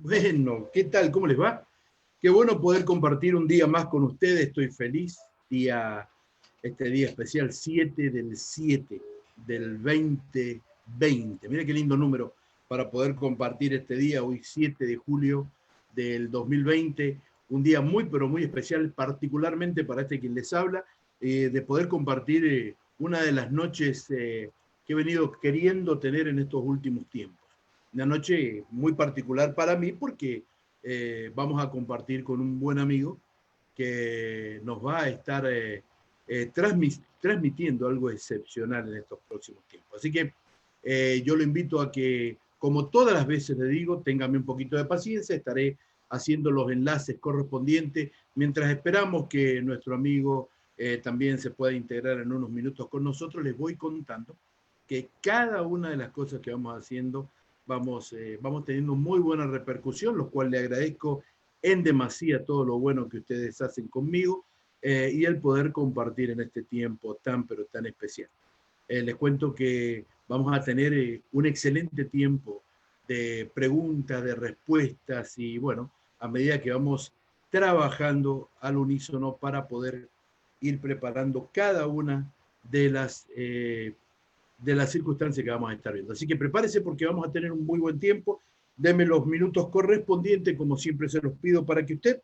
Bueno, ¿qué tal? ¿Cómo les va? Qué bueno poder compartir un día más con ustedes. Estoy feliz. Este día especial 7/7 del 2020. Mira qué lindo número para poder compartir este día, hoy 7 de julio del 2020. Un día muy, pero muy especial, particularmente para quien les habla, de poder compartir una de las noches que he venido queriendo tener en estos últimos tiempos. Una noche muy particular para mí porque vamos a compartir con un buen amigo que nos va a estar transmitiendo algo excepcional en estos próximos tiempos. Así que yo lo invito a que, como todas las veces le digo, téngame un poquito de paciencia, estaré haciendo los enlaces correspondientes mientras esperamos que nuestro amigo también se pueda integrar en unos minutos con nosotros. Les voy contando que cada una de las cosas que vamos haciendo vamos teniendo muy buena repercusión, lo cual le agradezco en demasía todo lo bueno que ustedes hacen conmigo y el poder compartir en este tiempo tan, pero tan especial. Les cuento que vamos a tener un excelente tiempo de preguntas, de respuestas y bueno, a medida que vamos trabajando al unísono para poder ir preparando cada una de las circunstancias que vamos a estar viendo. Así que prepárese porque vamos a tener un muy buen tiempo. Deme los minutos correspondientes, como siempre se los pido, para que usted,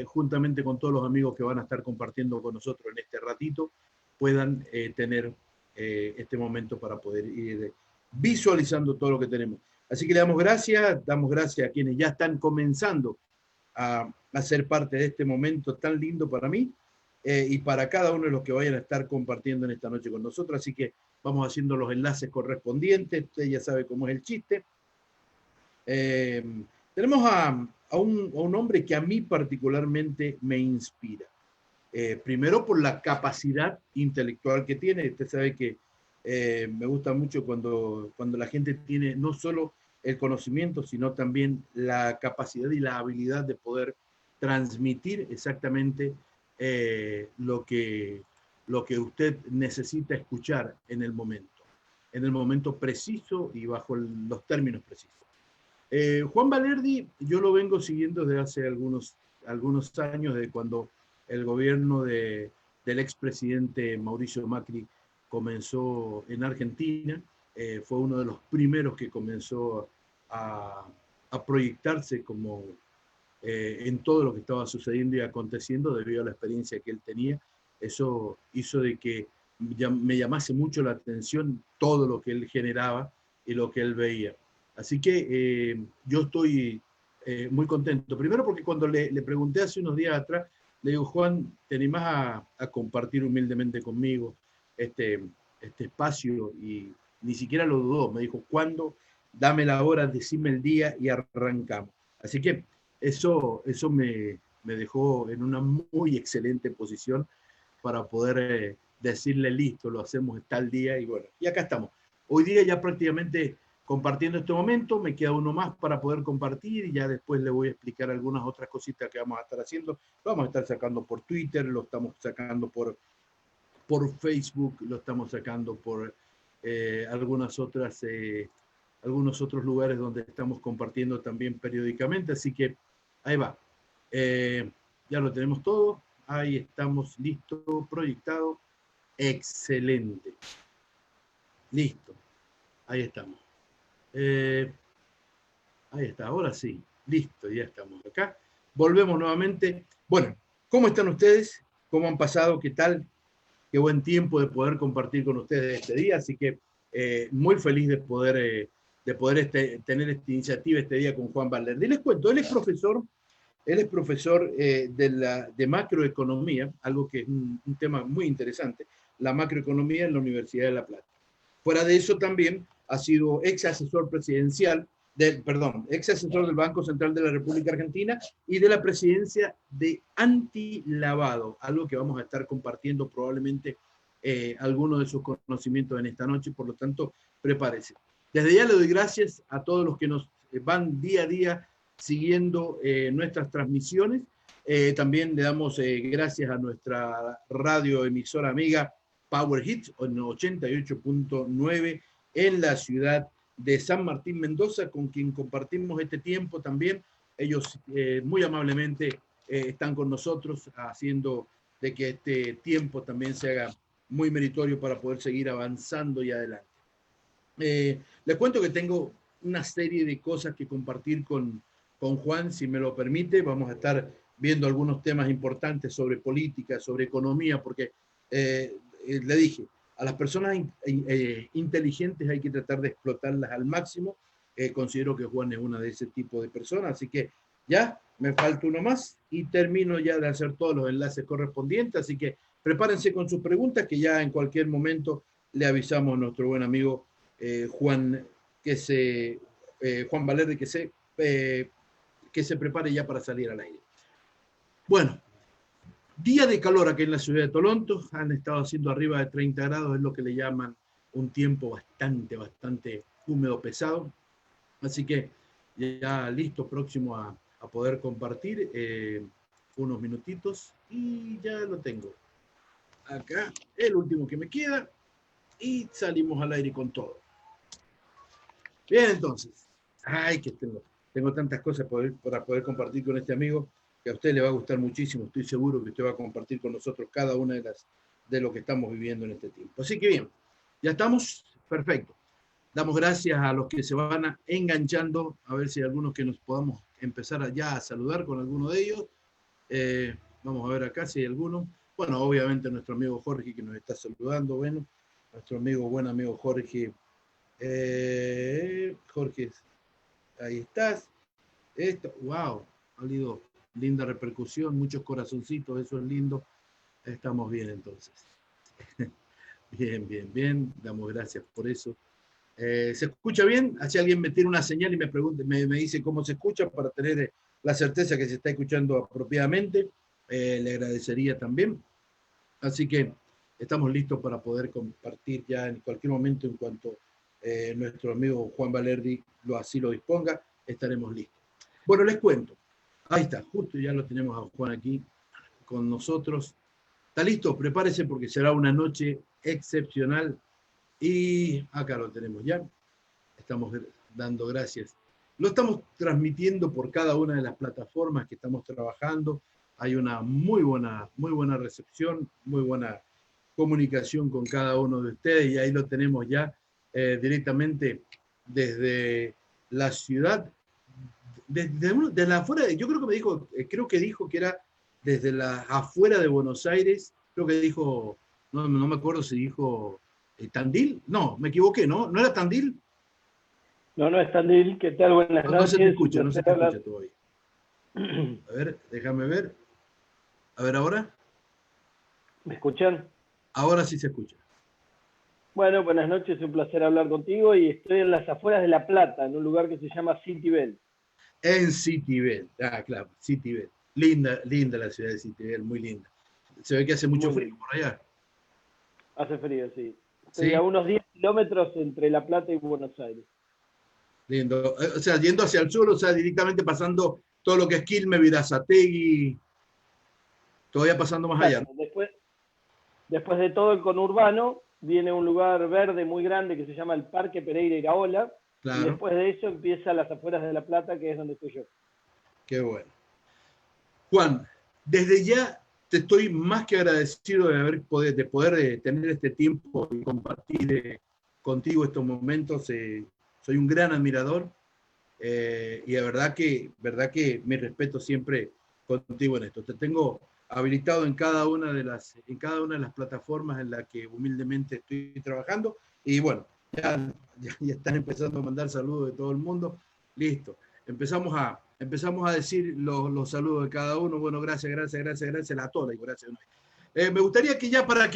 juntamente con todos los amigos que van a estar compartiendo con nosotros en este ratito, puedan tener este momento para poder ir visualizando todo lo que tenemos. Así que le damos gracias a quienes ya están comenzando a ser parte de este momento tan lindo para mí y para cada uno de los que vayan a estar compartiendo en esta noche con nosotros. Así que vamos haciendo los enlaces correspondientes, usted ya sabe cómo es el chiste. Tenemos a un hombre que a mí particularmente me inspira. Primero por la capacidad intelectual que tiene. Usted sabe que me gusta mucho cuando la gente tiene no solo el conocimiento, sino también la capacidad y la habilidad de poder transmitir exactamente lo que usted necesita escuchar en el momento preciso y bajo los términos precisos. Juan Valerdi, yo lo vengo siguiendo desde hace algunos años, de cuando el gobierno del expresidente Mauricio Macri comenzó en Argentina. Fue uno de los primeros que comenzó a proyectarse como en todo lo que estaba sucediendo y aconteciendo debido a la experiencia que él tenía. Eso hizo de que me llamase mucho la atención todo lo que él generaba y lo que él veía. Así que yo estoy muy contento. Primero porque cuando le pregunté hace unos días atrás, le digo, Juan, ¿te animás a compartir humildemente conmigo este espacio? Y ni siquiera lo dudó. Me dijo, ¿cuándo? Dame la hora, decime el día y arrancamos. Así que eso me dejó en una muy excelente posición para poder decirle, listo, lo hacemos tal día y bueno, y acá estamos. Hoy día ya prácticamente compartiendo este momento, me queda uno más para poder compartir y ya después le voy a explicar algunas otras cositas que vamos a estar haciendo. Lo vamos a estar sacando por Twitter, lo estamos sacando por Facebook, lo estamos sacando por algunos otros lugares donde estamos compartiendo también periódicamente, así que ahí va. Ya lo tenemos todo, ahí estamos, listo, proyectado, excelente. Listo, ahí estamos. Ahí está, ahora sí, listo, ya estamos acá. Volvemos nuevamente. Bueno, ¿cómo están ustedes? ¿Cómo han pasado? ¿Qué tal? Qué buen tiempo de poder compartir con ustedes este día, así que muy feliz de poder tener esta iniciativa este día con Juan Valerdi. Les cuento, él es profesor de macroeconomía, algo que es un tema muy interesante, la macroeconomía en la Universidad de La Plata. Fuera de eso también ha sido ex asesor del Banco Central de la República Argentina y de la presidencia de Antilavado, algo que vamos a estar compartiendo probablemente algunos de sus conocimientos en esta noche, por lo tanto, prepárese. Desde ya le doy gracias a todos los que nos van día a día siguiendo nuestras transmisiones. También le damos gracias a nuestra radioemisora amiga Power Hits en 88.9 en la ciudad de San Martín, Mendoza, con quien compartimos este tiempo también. Ellos muy amablemente están con nosotros haciendo de que este tiempo también se haga muy meritorio para poder seguir avanzando y adelante. Les cuento que tengo una serie de cosas que compartir con Juan, si me lo permite. Vamos a estar viendo algunos temas importantes sobre política, sobre economía, porque le dije, a las personas inteligentes hay que tratar de explotarlas al máximo. Considero que Juan es una de ese tipo de personas, así que ya me falta uno más y termino ya de hacer todos los enlaces correspondientes, así que prepárense con sus preguntas, que ya en cualquier momento le avisamos a nuestro buen amigo Juan Valerdi que se prepare ya para salir al aire. Bueno, día de calor aquí en la ciudad de Toronto, han estado haciendo arriba de 30 grados, es lo que le llaman un tiempo bastante húmedo, pesado, así que ya listo, próximo a poder compartir unos minutitos y ya lo tengo. Acá, el último que me queda y salimos al aire con todo. Bien, entonces, que tengo tantas cosas para poder compartir con este amigo que a usted le va a gustar muchísimo. Estoy seguro que usted va a compartir con nosotros cada una de lo que estamos viviendo en este tiempo. Así que bien, ya estamos, perfecto. Damos gracias a los que se van enganchando, a ver si hay algunos que nos podamos empezar ya a saludar con alguno de ellos. Vamos a ver acá si hay alguno. Bueno, obviamente nuestro amigo Jorge que nos está saludando, bueno, nuestro buen amigo Jorge. Jorge, ahí estás. Wow, ha habido linda repercusión, muchos corazoncitos, eso es lindo. Estamos bien entonces. Bien, damos gracias por eso. ¿Se escucha bien? Si alguien me tira una señal y me dice cómo se escucha para tener la certeza que se está escuchando apropiadamente, le agradecería también. Así que estamos listos para poder compartir ya en cualquier momento en cuanto nuestro amigo Juan Valerdi así lo disponga, estaremos listos. Bueno, les cuento. Ahí está, justo ya lo tenemos a Juan aquí con nosotros. ¿Está listo? Prepárese porque será una noche excepcional. Y acá lo tenemos ya. Estamos dando gracias. Lo estamos transmitiendo por cada una de las plataformas que estamos trabajando. Hay una muy buena recepción, muy buena comunicación con cada uno de ustedes y ahí lo tenemos ya directamente desde la ciudad, de la afuera, yo creo que dijo que era desde la afuera de Buenos Aires, creo que dijo, no me acuerdo si dijo Tandil, no, me equivoqué, ¿no? ¿No era Tandil? No es Tandil, ¿qué tal? Buenas noches. No se te escucha todavía. A ver, déjame ver. A ver ahora. ¿Me escuchan? Ahora sí se escucha. Bueno, buenas noches, un placer hablar contigo y estoy en las afueras de La Plata, en un lugar que se llama City Bell. En City Bell, claro, City Bell. Linda la ciudad de City Bell, muy linda. Se ve que hace mucho frío por allá. Hace frío, sí. Estoy a unos 10 kilómetros entre La Plata y Buenos Aires. Lindo. O sea, yendo hacia el sur, o sea, directamente pasando todo lo que es Quilmes, Virazategui, todavía pasando más allá. Después de todo el conurbano, viene un lugar verde muy grande que se llama el Parque Pereira Iraola. Claro. Y después de eso empieza las afueras de La Plata, que es donde estoy yo. Qué bueno. Juan, desde ya te estoy más que agradecido de poder tener este tiempo y compartir contigo estos momentos. Soy un gran admirador y de verdad que me respeto siempre contigo en esto. Te tengo habilitado en cada una de las plataformas en las que humildemente estoy trabajando y bueno, ya están empezando a mandar saludos de todo el mundo. Listo. Empezamos a decir los saludos de cada uno. Bueno, gracias a todos. Gracias. Me gustaría que ya para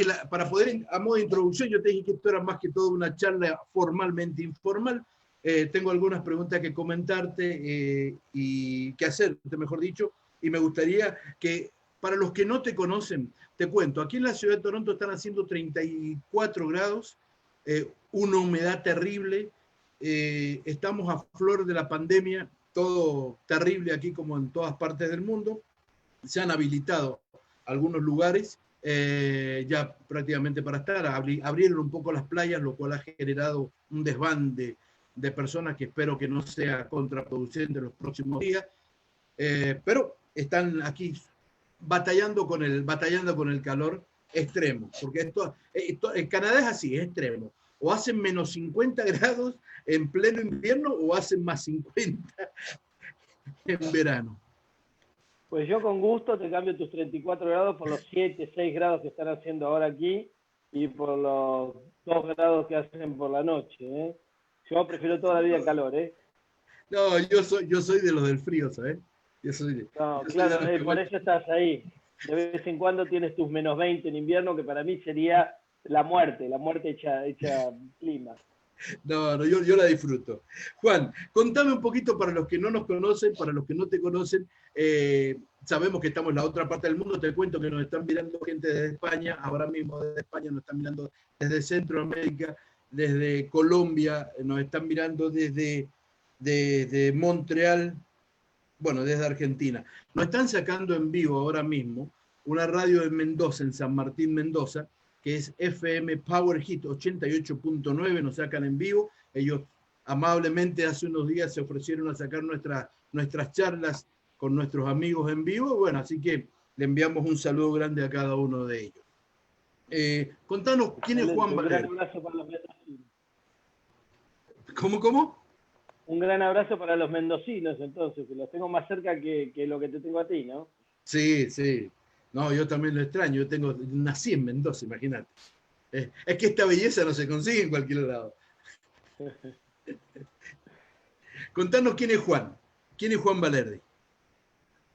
poder, a modo de introducción, yo te dije que esto era más que todo una charla formalmente informal. Tengo algunas preguntas que comentarte y que hacerte, mejor dicho, y me gustaría que, para los que no te conocen, te cuento, aquí en la ciudad de Toronto están haciendo 34 grados, una humedad terrible, estamos a flor de la pandemia, todo terrible aquí como en todas partes del mundo, se han habilitado algunos lugares ya prácticamente para estar. Abrieron un poco las playas, lo cual ha generado un desbande de personas que espero que no sea contraproducente en los próximos días. Pero están aquí batallando con el calor extremo, porque esto en Canadá es así, es extremo. O hacen menos 50 grados en pleno invierno o hacen más 50 en verano. Pues yo con gusto te cambio tus 34 grados por los 7, 6 grados que están haciendo ahora aquí y por los 2 grados que hacen por la noche, ¿eh? Yo prefiero toda la vida el calor, ¿eh? No, yo soy de los del frío, ¿sabes? No, claro, por eso estás ahí. De vez en cuando tienes tus menos 20 en invierno, que para mí sería la muerte hecha clima. No, yo la disfruto. Juan, contame un poquito para los que no nos conocen, para los que no te conocen. Sabemos que estamos en la otra parte del mundo. Te cuento que nos están mirando gente desde España. Ahora mismo desde España nos están mirando desde Centroamérica, desde Colombia, nos están mirando desde Montreal, bueno, desde Argentina. Nos están sacando en vivo ahora mismo una radio de Mendoza, en San Martín, Mendoza, que es FM Power Hit 88.9, nos sacan en vivo. Ellos amablemente hace unos días se ofrecieron a sacar nuestras charlas con nuestros amigos en vivo. Bueno, así que le enviamos un saludo grande a cada uno de ellos. Contanos, ¿quién es Juan Valer? Un gran abrazo para los mendocinos. ¿Cómo? Un gran abrazo para los mendocinos, entonces, que los tengo más cerca que lo que te tengo a ti, ¿no? Sí. No, yo también lo extraño. Nací en Mendoza, imagínate. Es que esta belleza no se consigue en cualquier lado. Contanos quién es Juan. ¿Quién es Juan Valerdi?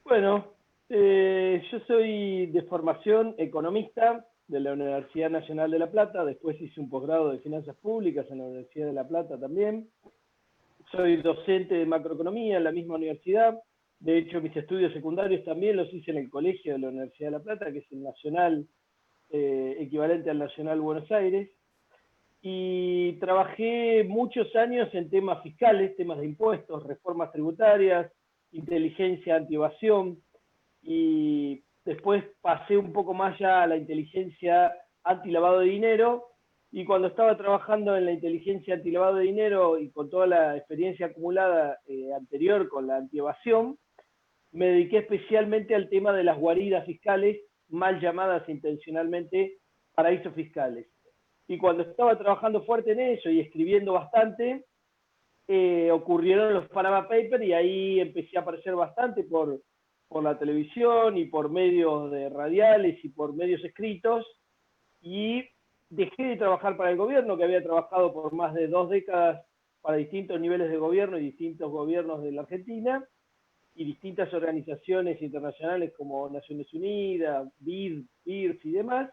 Bueno, yo soy de formación economista de la Universidad Nacional de La Plata. Después hice un posgrado de Finanzas Públicas en la Universidad de La Plata también. Soy docente de macroeconomía en la misma universidad. De hecho, mis estudios secundarios también los hice en el colegio de la Universidad de La Plata, que es el nacional, equivalente al Nacional Buenos Aires. Y trabajé muchos años en temas fiscales, temas de impuestos, reformas tributarias, inteligencia anti-evasión. Y después pasé un poco más ya a la inteligencia anti-lavado de dinero. Y cuando estaba trabajando en la inteligencia anti-lavado de dinero y con toda la experiencia acumulada anterior con la anti-evasión, me dediqué especialmente al tema de las guaridas fiscales, mal llamadas intencionalmente paraísos fiscales. Y cuando estaba trabajando fuerte en eso y escribiendo bastante, ocurrieron los Panama Papers y ahí empecé a aparecer bastante por la televisión y por medios de radiales y por medios escritos, y dejé de trabajar para el gobierno, que había trabajado por más de 2 décadas para distintos niveles de gobierno y distintos gobiernos de la Argentina, y distintas organizaciones internacionales como Naciones Unidas, BIRF y demás,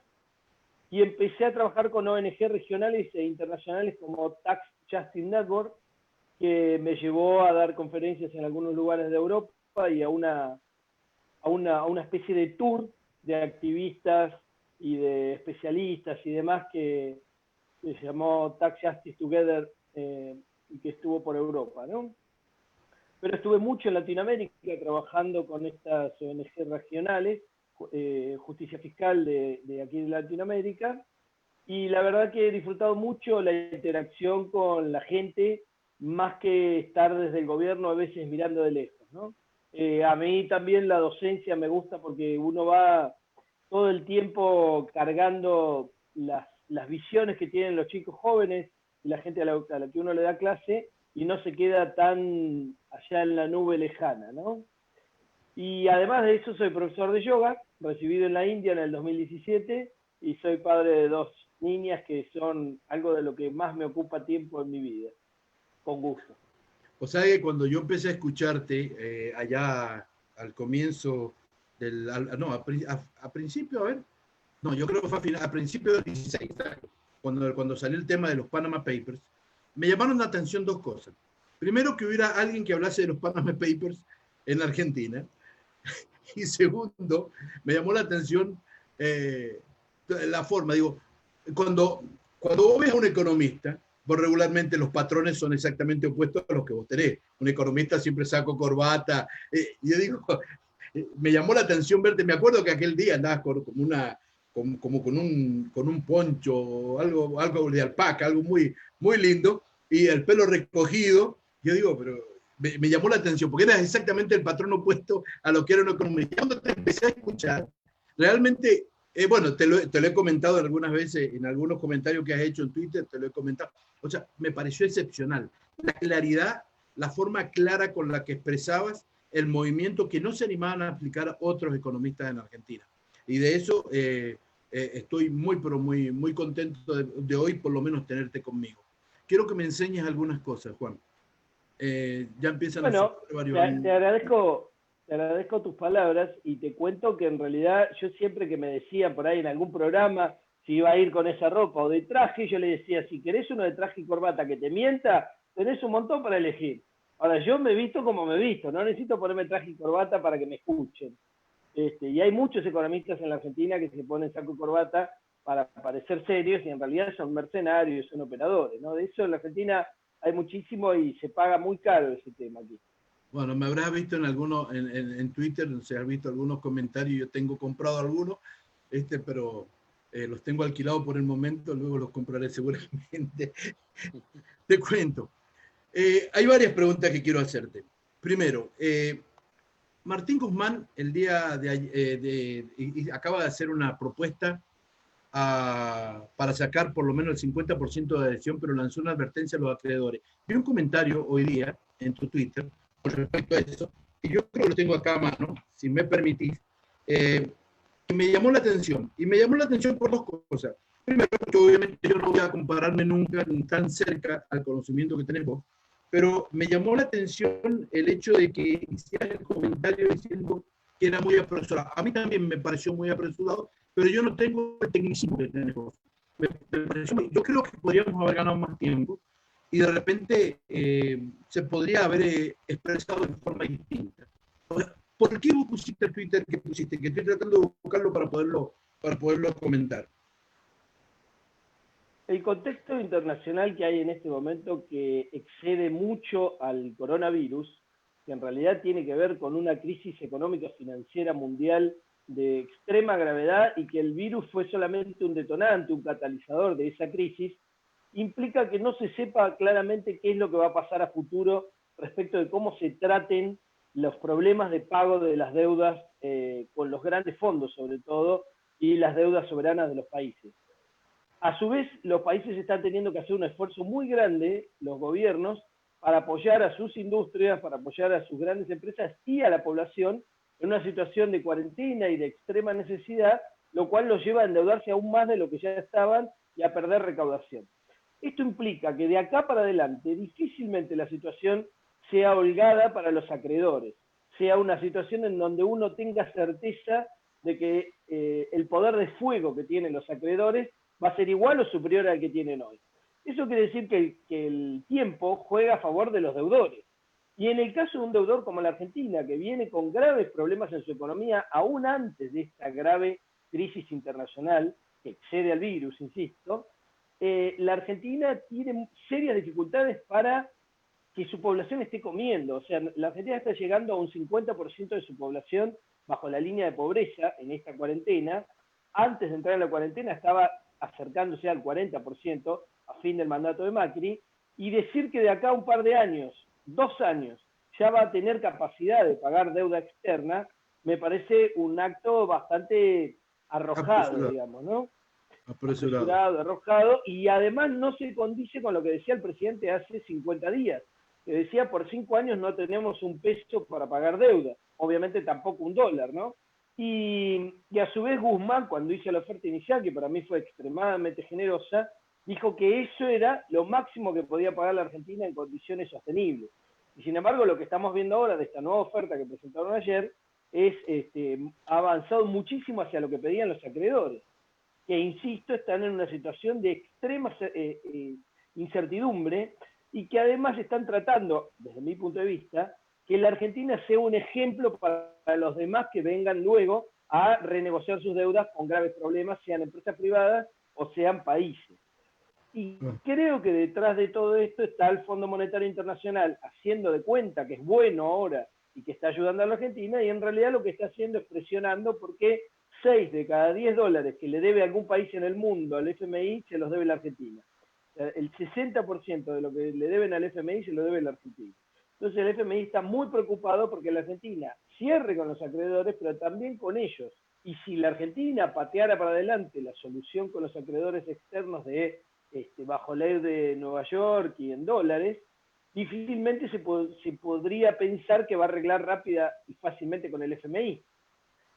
y empecé a trabajar con ONG regionales e internacionales como Tax Justice Network, que me llevó a dar conferencias en algunos lugares de Europa y a una especie de tour de activistas y de especialistas y demás que se llamó Tax Justice Together y que estuvo por Europa, ¿no? Pero estuve mucho en Latinoamérica trabajando con estas ONG regionales, justicia fiscal de aquí de Latinoamérica, y la verdad que he disfrutado mucho la interacción con la gente, más que estar desde el gobierno a veces mirando de lejos, ¿no? A mí también la docencia me gusta porque uno va todo el tiempo cargando las visiones que tienen los chicos jóvenes y la gente a la que uno le da clase, y no se queda tan allá en la nube lejana, ¿no? Y además de eso soy profesor de yoga, recibido en la India en el 2017, y soy padre de 2 niñas que son algo de lo que más me ocupa tiempo en mi vida, con gusto. O sea que cuando yo empecé a escucharte allá al comienzo a principio, a ver, no, yo creo que fue a principio del 16, cuando salió el tema de los Panama Papers, me llamaron la atención 2 cosas. Primero, que hubiera alguien que hablase de los Panama Papers en la Argentina. Y segundo, me llamó la atención la forma. Digo, cuando vos ves a un economista, vos regularmente los patrones son exactamente opuestos a los que vos tenés. Un economista siempre saco corbata. Yo digo, me llamó la atención verte. Me acuerdo que aquel día andabas como como con un poncho, algo de alpaca, algo muy, muy lindo, y el pelo recogido. Yo digo, pero me llamó la atención, porque era exactamente el patrón opuesto a lo que era una economista. Cuando te empecé a escuchar, realmente, bueno, te lo he comentado algunas veces, en algunos comentarios que has hecho en Twitter, te lo he comentado. O sea, me pareció excepcional. La claridad, la forma clara con la que expresabas el movimiento que no se animaban a aplicar otros economistas en Argentina. Y de eso estoy muy, pero muy, muy contento de hoy, por lo menos, tenerte conmigo. Quiero que me enseñes algunas cosas, Juan. Ya empiezan a hacer Bueno, varios... te agradezco tus palabras y te cuento que en realidad yo siempre que me decía por ahí en algún programa si iba a ir con esa ropa o de traje, yo le decía, si querés uno de traje y corbata que te mienta, tenés un montón para elegir. Ahora, yo me he visto como me he visto, no necesito ponerme traje y corbata para que me escuchen. Y hay muchos economistas en la Argentina que se ponen saco y corbata para parecer serios y en realidad son mercenarios, son operadores, ¿no? De eso en la Argentina hay muchísimo y se paga muy caro ese tema aquí. Bueno, me habrás visto en algunos, en Twitter, no sé, has visto algunos comentarios, yo tengo comprado algunos, pero los tengo alquilados por el momento, luego los compraré seguramente. Te cuento. Hay varias preguntas que quiero hacerte. Primero, Martín Guzmán el día acaba de hacer una propuesta para sacar por lo menos el 50% de adhesión, pero lanzó una advertencia a los acreedores. Vi un comentario hoy día en tu Twitter con respecto a eso, y yo creo que lo tengo acá a mano, si me permitís, que me llamó la atención. Y me llamó la atención por dos cosas. Primero, que obviamente yo no voy a compararme nunca ni tan cerca al conocimiento que tenemos, pero me llamó la atención el hecho de que hicieras el comentario diciendo que era muy apresurado. A mí también me pareció muy apresurado, pero yo no tengo el tecnicismo que tenemos. Yo creo que podríamos haber ganado más tiempo y de repente se podría haber expresado de forma distinta. O sea, ¿por qué vos pusiste el Twitter que pusiste? Que estoy tratando de buscarlo para poderlo comentar. El contexto internacional que hay en este momento que excede mucho al coronavirus, que en realidad tiene que ver con una crisis económica financiera mundial de extrema gravedad y que el virus fue solamente un detonante, un catalizador de esa crisis, implica que no se sepa claramente qué es lo que va a pasar a futuro respecto de cómo se traten los problemas de pago de las deudas con los grandes fondos sobre todo y las deudas soberanas de los países. A su vez, los países están teniendo que hacer un esfuerzo muy grande, los gobiernos, para apoyar a sus industrias, para apoyar a sus grandes empresas y a la población en una situación de cuarentena y de extrema necesidad, lo cual los lleva a endeudarse aún más de lo que ya estaban y a perder recaudación. Esto implica que de acá para adelante difícilmente la situación sea holgada para los acreedores, sea una situación en donde uno tenga certeza de que el poder de fuego que tienen los acreedores va a ser igual o superior al que tienen hoy. Eso quiere decir que el tiempo juega a favor de los deudores. Y en el caso de un deudor como la Argentina, que viene con graves problemas en su economía, aún antes de esta grave crisis internacional, que excede al virus, insisto, la Argentina tiene serias dificultades para que su población esté comiendo. O sea, la Argentina está llegando a un 50% de su población bajo la línea de pobreza en esta cuarentena. Antes de entrar en la cuarentena estaba acercándose al 40% a fin del mandato de Macri, y decir que de acá a un par de años, 2 años, ya va a tener capacidad de pagar deuda externa, me parece un acto bastante arrojado, digamos, ¿no? Apresurado, arrojado, y además no se condice con lo que decía el presidente hace 50 días, que decía por 5 años no tenemos un peso para pagar deuda, obviamente tampoco un dólar, ¿no? Y a su vez Guzmán, cuando hizo la oferta inicial, que para mí fue extremadamente generosa, dijo que eso era lo máximo que podía pagar la Argentina en condiciones sostenibles. Y sin embargo, lo que estamos viendo ahora de esta nueva oferta que presentaron ayer es ha avanzado muchísimo hacia lo que pedían los acreedores, que, insisto, están en una situación de extrema incertidumbre y que además están tratando, desde mi punto de vista, que la Argentina sea un ejemplo para los demás que vengan luego a renegociar sus deudas con graves problemas, sean empresas privadas o sean países. Y creo que detrás de todo esto está el Fondo Monetario Internacional haciendo de cuenta que es bueno ahora y que está ayudando a la Argentina, y en realidad lo que está haciendo es presionando porque 6 de cada 10 dólares que le debe algún país en el mundo al FMI se los debe la Argentina. O sea, el 60% de lo que le deben al FMI se lo debe la Argentina. Entonces el FMI está muy preocupado porque la Argentina cierre con los acreedores, pero también con ellos. Y si la Argentina pateara para adelante la solución con los acreedores externos de bajo ley de Nueva York y en dólares, difícilmente se podría pensar que va a arreglar rápida y fácilmente con el FMI.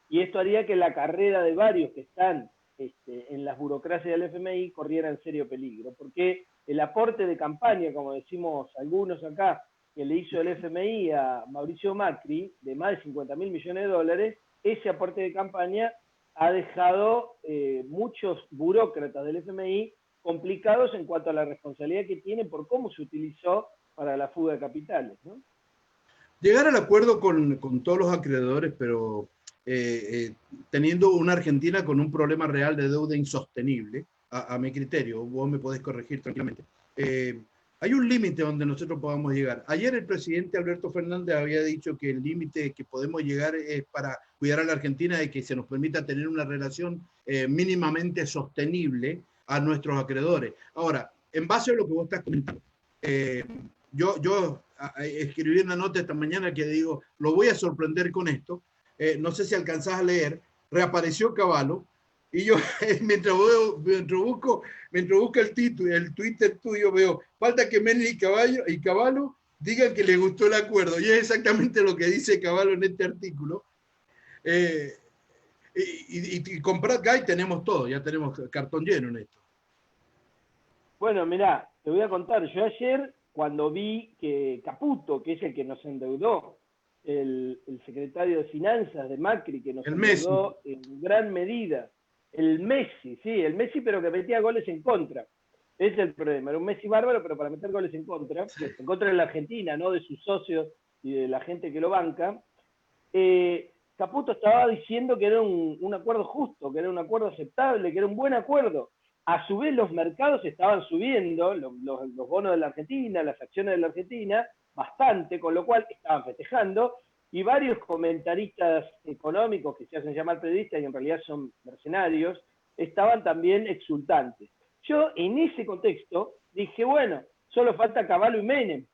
Y esto haría que la carrera de varios que están en las burocracias del FMI corriera en serio peligro, porque el aporte de campaña, como decimos algunos acá, que le hizo el FMI a Mauricio Macri, de más de 50.000 millones de dólares, ese aporte de campaña ha dejado muchos burócratas del FMI complicados en cuanto a la responsabilidad que tienen por cómo se utilizó para la fuga de capitales, ¿no? Llegar al acuerdo con todos los acreedores, pero teniendo una Argentina con un problema real de deuda insostenible, a mi criterio, vos me podés corregir tranquilamente. Hay un límite donde nosotros podamos llegar. Ayer el presidente Alberto Fernández había dicho que el límite que podemos llegar es para cuidar a la Argentina y que se nos permita tener una relación mínimamente sostenible a nuestros acreedores. Ahora, en base a lo que vos estás comentando, yo escribí una nota esta mañana que digo, lo voy a sorprender con esto. No sé si alcanzás a leer, reapareció Cavallo, y yo mientras busco el título, el Twitter tuyo, veo, falta que Menem y Cavallo digan que les gustó el acuerdo, y es exactamente lo que dice Cavallo en este artículo. Y con Prat Guy tenemos todo, ya tenemos cartón lleno en esto. Bueno, mirá, te voy a contar, yo ayer cuando vi que Caputo, que es el que nos endeudó, el secretario de Finanzas de Macri, que nos endeudó en gran medida, el Messi, sí, el Messi, pero que metía goles en contra. Ese es el problema, era un Messi bárbaro, pero para meter goles en contra de la Argentina, no de sus socios y de la gente que lo banca. Caputo estaba diciendo que era un acuerdo justo, que era un acuerdo aceptable, que era un buen acuerdo. A su vez los mercados estaban subiendo, los bonos de la Argentina, las acciones de la Argentina, bastante, con lo cual estaban festejando, y varios comentaristas económicos que se hacen llamar periodistas y en realidad son mercenarios, estaban también exultantes. Yo en ese contexto dije, bueno, solo falta Cavallo y Menem.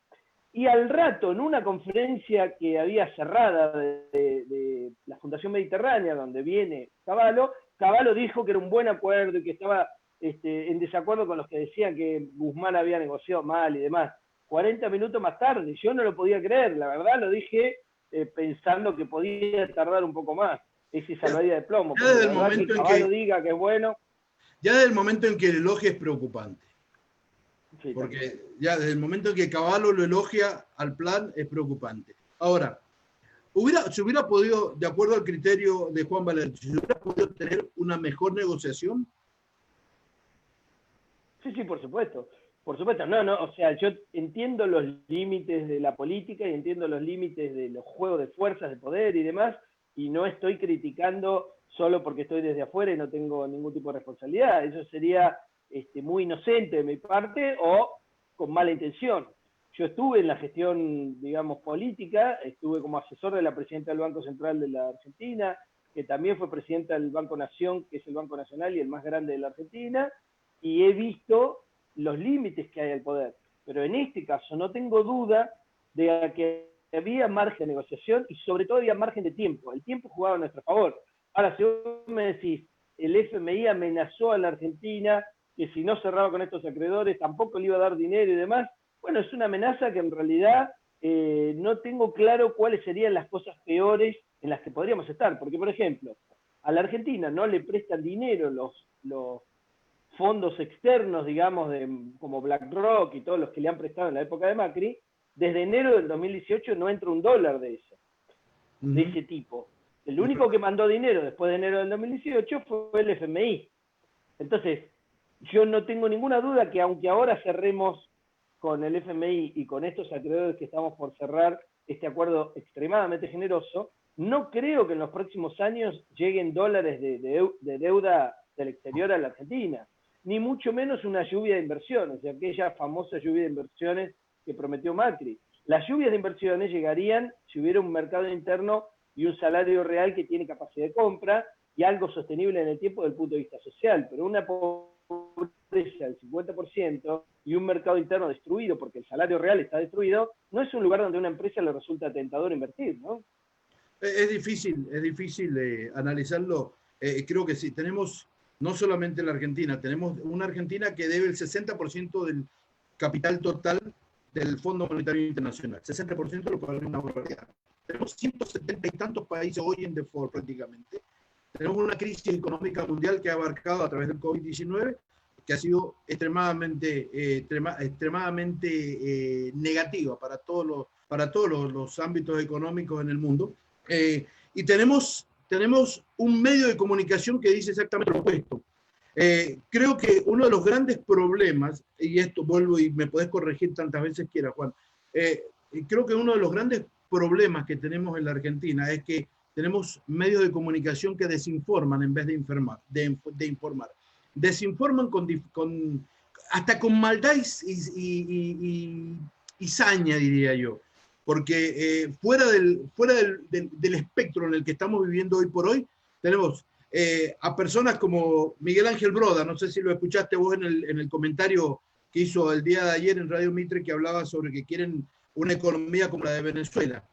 Y al rato, en una conferencia que había cerrada de la Fundación Mediterránea, donde viene Cavallo, Cavallo dijo que era un buen acuerdo y que estaba en desacuerdo con los que decían que Guzmán había negociado mal y demás. 40 minutos más tarde, yo no lo podía creer, la verdad lo dije pensando que podía tardar un poco más, ese salvavidas de plomo. Ya desde el momento que Cavallo diga que es bueno. Ya desde el momento en que el elogio es preocupante. Sí, porque también. ya desde el momento en que Cavallo lo elogia al plan es preocupante. Ahora, se hubiera podido, de acuerdo al criterio de Juan Valente, se hubiera podido tener una mejor negociación. Sí, por supuesto. Por supuesto, no, o sea, yo entiendo los límites de la política y entiendo los límites de los juegos de fuerzas, de poder y demás, y no estoy criticando solo porque estoy desde afuera y no tengo ningún tipo de responsabilidad. Eso sería muy inocente de mi parte o con mala intención. Yo estuve en la gestión, digamos, política, estuve como asesor de la presidenta del Banco Central de la Argentina, que también fue presidenta del Banco Nación, que es el Banco Nacional y el más grande de la Argentina, y he visto los límites que hay al poder. Pero en este caso no tengo duda de que había margen de negociación y sobre todo había margen de tiempo. El tiempo jugaba a nuestro favor. Ahora, si vos me decís, el FMI amenazó a la Argentina que si no cerraba con estos acreedores tampoco le iba a dar dinero y demás, bueno, es una amenaza que en realidad no tengo claro cuáles serían las cosas peores en las que podríamos estar. Porque, por ejemplo, a la Argentina no le prestan dinero los fondos externos, digamos, como BlackRock y todos los que le han prestado en la época de Macri. Desde enero del 2018 no entra un dólar de eso, de ese tipo. El único que mandó dinero después de enero del 2018 fue el FMI. Entonces, yo no tengo ninguna duda que aunque ahora cerremos con el FMI y con estos acreedores que estamos por cerrar este acuerdo extremadamente generoso, no creo que en los próximos años lleguen dólares de deuda del exterior a la Argentina, ni mucho menos una lluvia de inversiones, aquella famosa lluvia de inversiones que prometió Macri. Las lluvias de inversiones llegarían si hubiera un mercado interno y un salario real que tiene capacidad de compra, y algo sostenible en el tiempo desde el punto de vista social, pero una pobreza del 50% y un mercado interno destruido porque el salario real está destruido, no es un lugar donde a una empresa le resulta tentador invertir, ¿no? Es difícil analizarlo. Creo que sí, tenemos no solamente la Argentina, tenemos una Argentina que debe el 60% del capital total del Fondo Monetario Internacional. 60%, lo cual es una barbaridad. Tenemos 170 y tantos países hoy en default prácticamente. Tenemos una crisis económica mundial que ha abarcado a través del COVID-19, que ha sido extremadamente negativa para todos los ámbitos económicos en el mundo. Y tenemos un medio de comunicación que dice exactamente lo opuesto. Creo que uno de los grandes problemas, y esto vuelvo y me podés corregir tantas veces quieras, Juan, creo que uno de los grandes problemas que tenemos en la Argentina es que tenemos medios de comunicación que desinforman en vez de informar. Desinforman hasta con maldad y saña, diría yo. Porque fuera del espectro en el que estamos viviendo hoy por hoy, tenemos a personas como Miguel Ángel Broda, no sé si lo escuchaste vos en el comentario que hizo el día de ayer en Radio Mitre, que hablaba sobre que quieren una economía como la de Venezuela.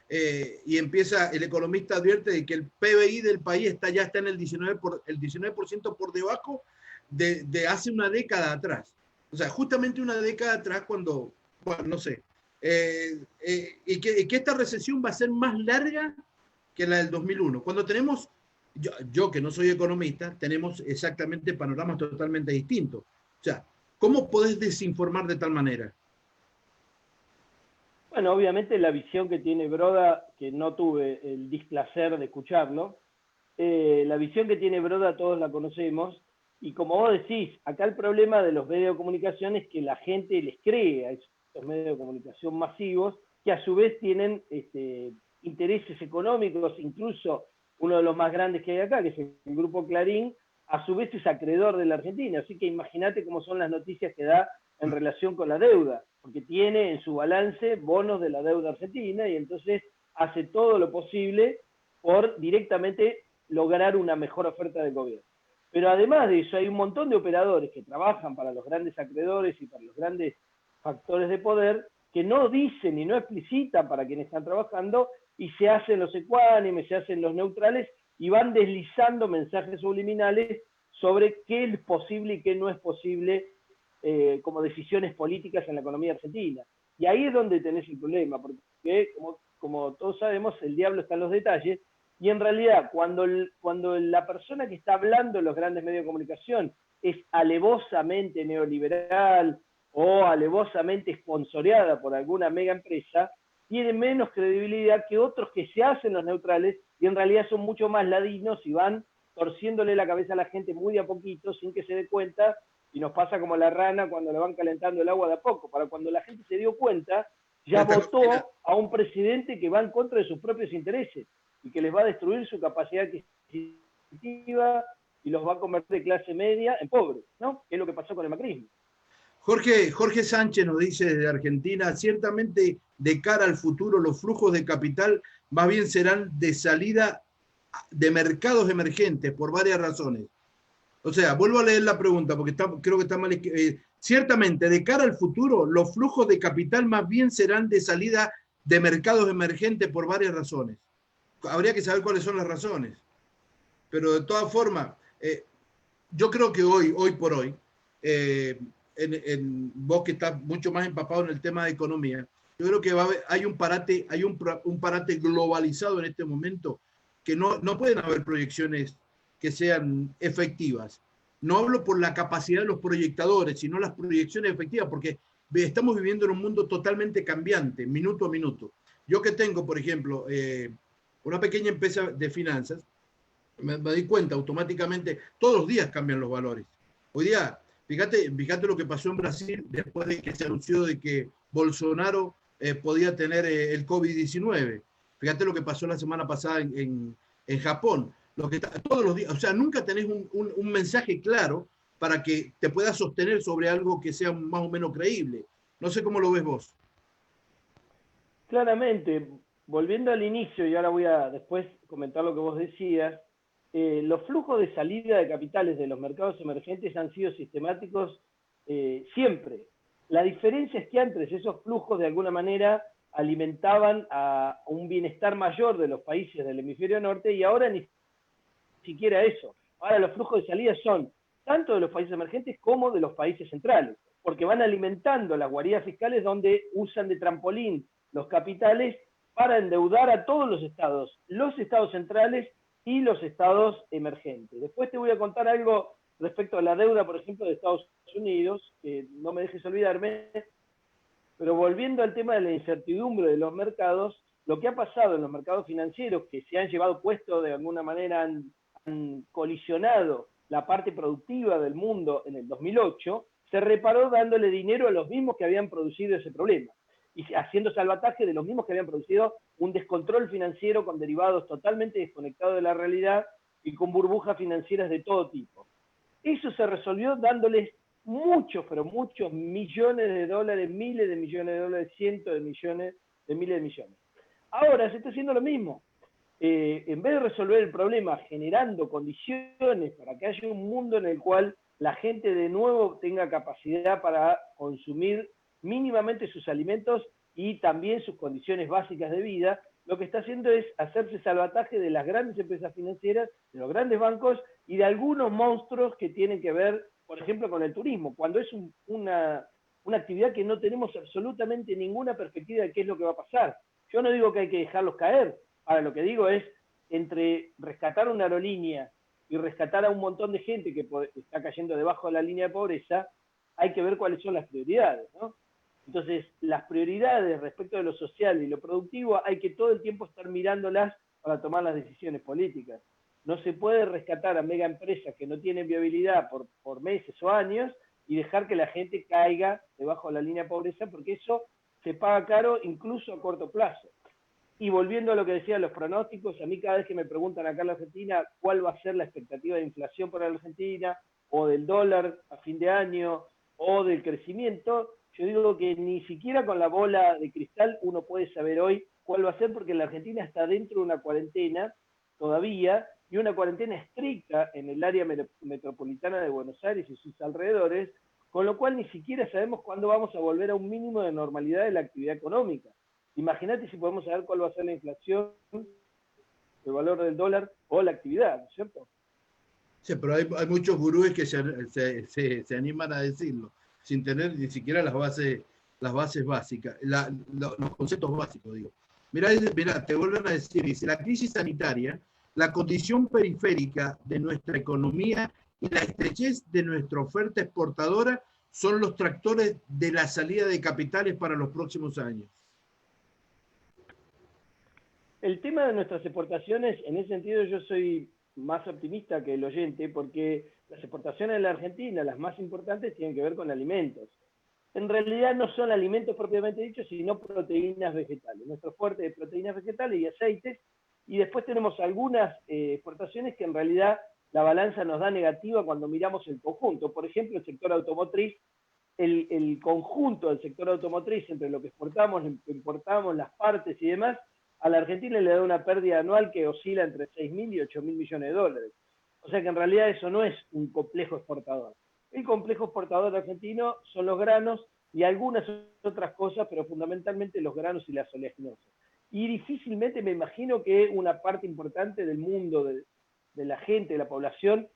Y el economista advierte de que el PBI del país ya está en el 19% por debajo de hace una década atrás. O sea, justamente una década atrás bueno, no sé, y que esta recesión va a ser más larga que la del 2001. Cuando tenemos, yo que no soy economista, tenemos exactamente panoramas totalmente distintos. O sea, ¿cómo podés desinformar de tal manera? Bueno, obviamente la visión que tiene Broda, que no tuve el displacer de escucharlo, la visión que tiene Broda todos la conocemos, y como vos decís, acá el problema de los medios de comunicación es que la gente les cree a esos medios de comunicación masivos, que a su vez tienen intereses económicos, incluso uno de los más grandes que hay acá, que es el Grupo Clarín, a su vez es acreedor de la Argentina, así que imagínate cómo son las noticias que da en relación con la deuda, porque tiene en su balance bonos de la deuda argentina y entonces hace todo lo posible por directamente lograr una mejor oferta del gobierno. Pero además de eso hay un montón de operadores que trabajan para los grandes acreedores y para los grandes factores de poder que no dicen y no explicitan para quienes están trabajando y se hacen los ecuánimes, se hacen los neutrales y van deslizando mensajes subliminales sobre qué es posible y qué no es posible como decisiones políticas en la economía argentina. Y ahí es donde tenés el problema, porque como todos sabemos, el diablo está en los detalles, y en realidad cuando la persona que está hablando en los grandes medios de comunicación es alevosamente neoliberal o alevosamente sponsoreada por alguna mega empresa, tiene menos credibilidad que otros que se hacen los neutrales y en realidad son mucho más ladinos y van torciéndole la cabeza a la gente muy de a poquito sin que se dé cuenta, y nos pasa como la rana cuando le van calentando el agua de a poco. Para cuando la gente se dio cuenta, ya votó a un presidente que va en contra de sus propios intereses y que les va a destruir su capacidad adquisitiva y los va a convertir de clase media en pobres, ¿no? Que es lo que pasó con el macrismo. Jorge Sánchez nos dice desde Argentina, ciertamente de cara al futuro los flujos de capital más bien serán de salida de mercados emergentes por varias razones. O sea, vuelvo a leer la pregunta porque creo que está mal. Ciertamente, de cara al futuro, los flujos de capital más bien serán de salida de mercados emergentes por varias razones. Habría que saber cuáles son las razones. Pero de todas formas, yo creo que hoy por hoy, vos que estás mucho más empapado en el tema de economía, yo creo que hay un parate globalizado en este momento que no pueden haber proyecciones que sean efectivas. No hablo por la capacidad de los proyectadores, sino las proyecciones efectivas, porque estamos viviendo en un mundo totalmente cambiante, minuto a minuto. Yo que tengo, por ejemplo, una pequeña empresa de finanzas, me di cuenta automáticamente, todos los días cambian los valores. Hoy día, fíjate lo que pasó en Brasil después de que se anunció de que Bolsonaro podía tener el COVID-19. Fíjate lo que pasó la semana pasada en Japón. Todos los días, o sea, nunca tenés un mensaje claro para que te puedas sostener sobre algo que sea más o menos creíble. No sé cómo lo ves vos. Claramente, volviendo al inicio, y ahora voy a después comentar lo que vos decías, los flujos de salida de capitales de los mercados emergentes han sido sistemáticos siempre. La diferencia es que antes esos flujos de alguna manera alimentaban a un bienestar mayor de los países del hemisferio norte y ahora ni siquiera eso. Ahora los flujos de salida son tanto de los países emergentes como de los países centrales, porque van alimentando las guaridas fiscales donde usan de trampolín los capitales para endeudar a todos los estados centrales y los estados emergentes. Después te voy a contar algo respecto a la deuda, por ejemplo, de Estados Unidos, que no me dejes olvidarme, pero volviendo al tema de la incertidumbre de los mercados, lo que ha pasado en los mercados financieros, que se han llevado puesto de alguna manera, han colisionado la parte productiva del mundo en el 2008, se reparó dándole dinero a los mismos que habían producido ese problema y haciendo salvataje de los mismos que habían producido un descontrol financiero con derivados totalmente desconectados de la realidad y con burbujas financieras de todo tipo. Eso se resolvió dándoles muchos, pero muchos millones de dólares, miles de millones de dólares, cientos de millones, de miles de millones. Ahora se está haciendo lo mismo. En vez de resolver el problema generando condiciones para que haya un mundo en el cual la gente de nuevo tenga capacidad para consumir mínimamente sus alimentos y también sus condiciones básicas de vida, lo que está haciendo es hacerse salvataje de las grandes empresas financieras, de los grandes bancos y de algunos monstruos que tienen que ver, por ejemplo, con el turismo, cuando es una actividad que no tenemos absolutamente ninguna perspectiva de qué es lo que va a pasar. Yo no digo que hay que dejarlos caer, ahora lo que digo es, entre rescatar una aerolínea y rescatar a un montón de gente que está cayendo debajo de la línea de pobreza, hay que ver cuáles son las prioridades, ¿no? Entonces, las prioridades respecto de lo social y lo productivo hay que todo el tiempo estar mirándolas para tomar las decisiones políticas. No se puede rescatar a mega empresas que no tienen viabilidad por meses o años y dejar que la gente caiga debajo de la línea de pobreza, porque eso se paga caro incluso a corto plazo. Y volviendo a lo que decían los pronósticos, a mí cada vez que me preguntan acá en la Argentina cuál va a ser la expectativa de inflación para la Argentina, o del dólar a fin de año, o del crecimiento, yo digo que ni siquiera con la bola de cristal uno puede saber hoy cuál va a ser, porque la Argentina está dentro de una cuarentena todavía, y una cuarentena estricta en el área metropolitana de Buenos Aires y sus alrededores, con lo cual ni siquiera sabemos cuándo vamos a volver a un mínimo de normalidad de la actividad económica. Imagínate si podemos saber cuál va a ser la inflación, el valor del dólar o la actividad, ¿no es cierto? Sí, pero hay muchos gurúes que se animan a decirlo, sin tener ni siquiera las bases básicas, los conceptos básicos, digo. Mirá, te vuelven a decir, dice, la crisis sanitaria, la condición periférica de nuestra economía y la estrechez de nuestra oferta exportadora son los tractores de la salida de capitales para los próximos años. El tema de nuestras exportaciones, en ese sentido yo soy más optimista que el oyente, porque las exportaciones de la Argentina, las más importantes, tienen que ver con alimentos. En realidad no son alimentos propiamente dichos, sino proteínas vegetales. Nuestro fuerte de proteínas vegetales y aceites, y después tenemos algunas exportaciones que en realidad la balanza nos da negativa cuando miramos el conjunto. Por ejemplo, el sector automotriz, el conjunto del sector automotriz, entre lo que exportamos, importamos, las partes y demás, a la Argentina le da una pérdida anual que oscila entre 6.000 y 8.000 millones de dólares. O sea que en realidad eso no es un complejo exportador. El complejo exportador argentino son los granos y algunas otras cosas, pero fundamentalmente los granos y las oleaginosas. Y difícilmente me imagino que una parte importante del mundo, de la gente, de la población,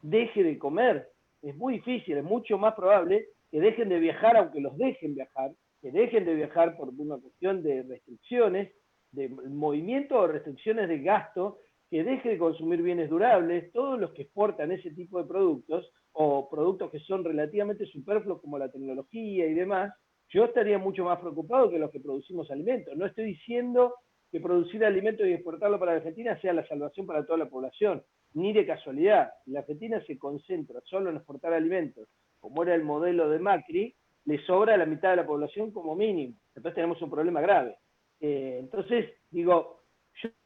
deje de comer. Es muy difícil, es mucho más probable que dejen de viajar, aunque los dejen viajar, que dejen de viajar por una cuestión de restricciones, de movimiento o restricciones de gasto, que deje de consumir bienes durables. Todos los que exportan ese tipo de productos, o productos que son relativamente superfluos como la tecnología y demás, yo estaría mucho más preocupado que los que producimos alimentos. No estoy diciendo que producir alimentos y exportarlo para la Argentina sea la salvación para toda la población, ni de casualidad. La Argentina se concentra solo en exportar alimentos, como era el modelo de Macri, le sobra a la mitad de la población como mínimo. Entonces tenemos un problema grave. Entonces, digo,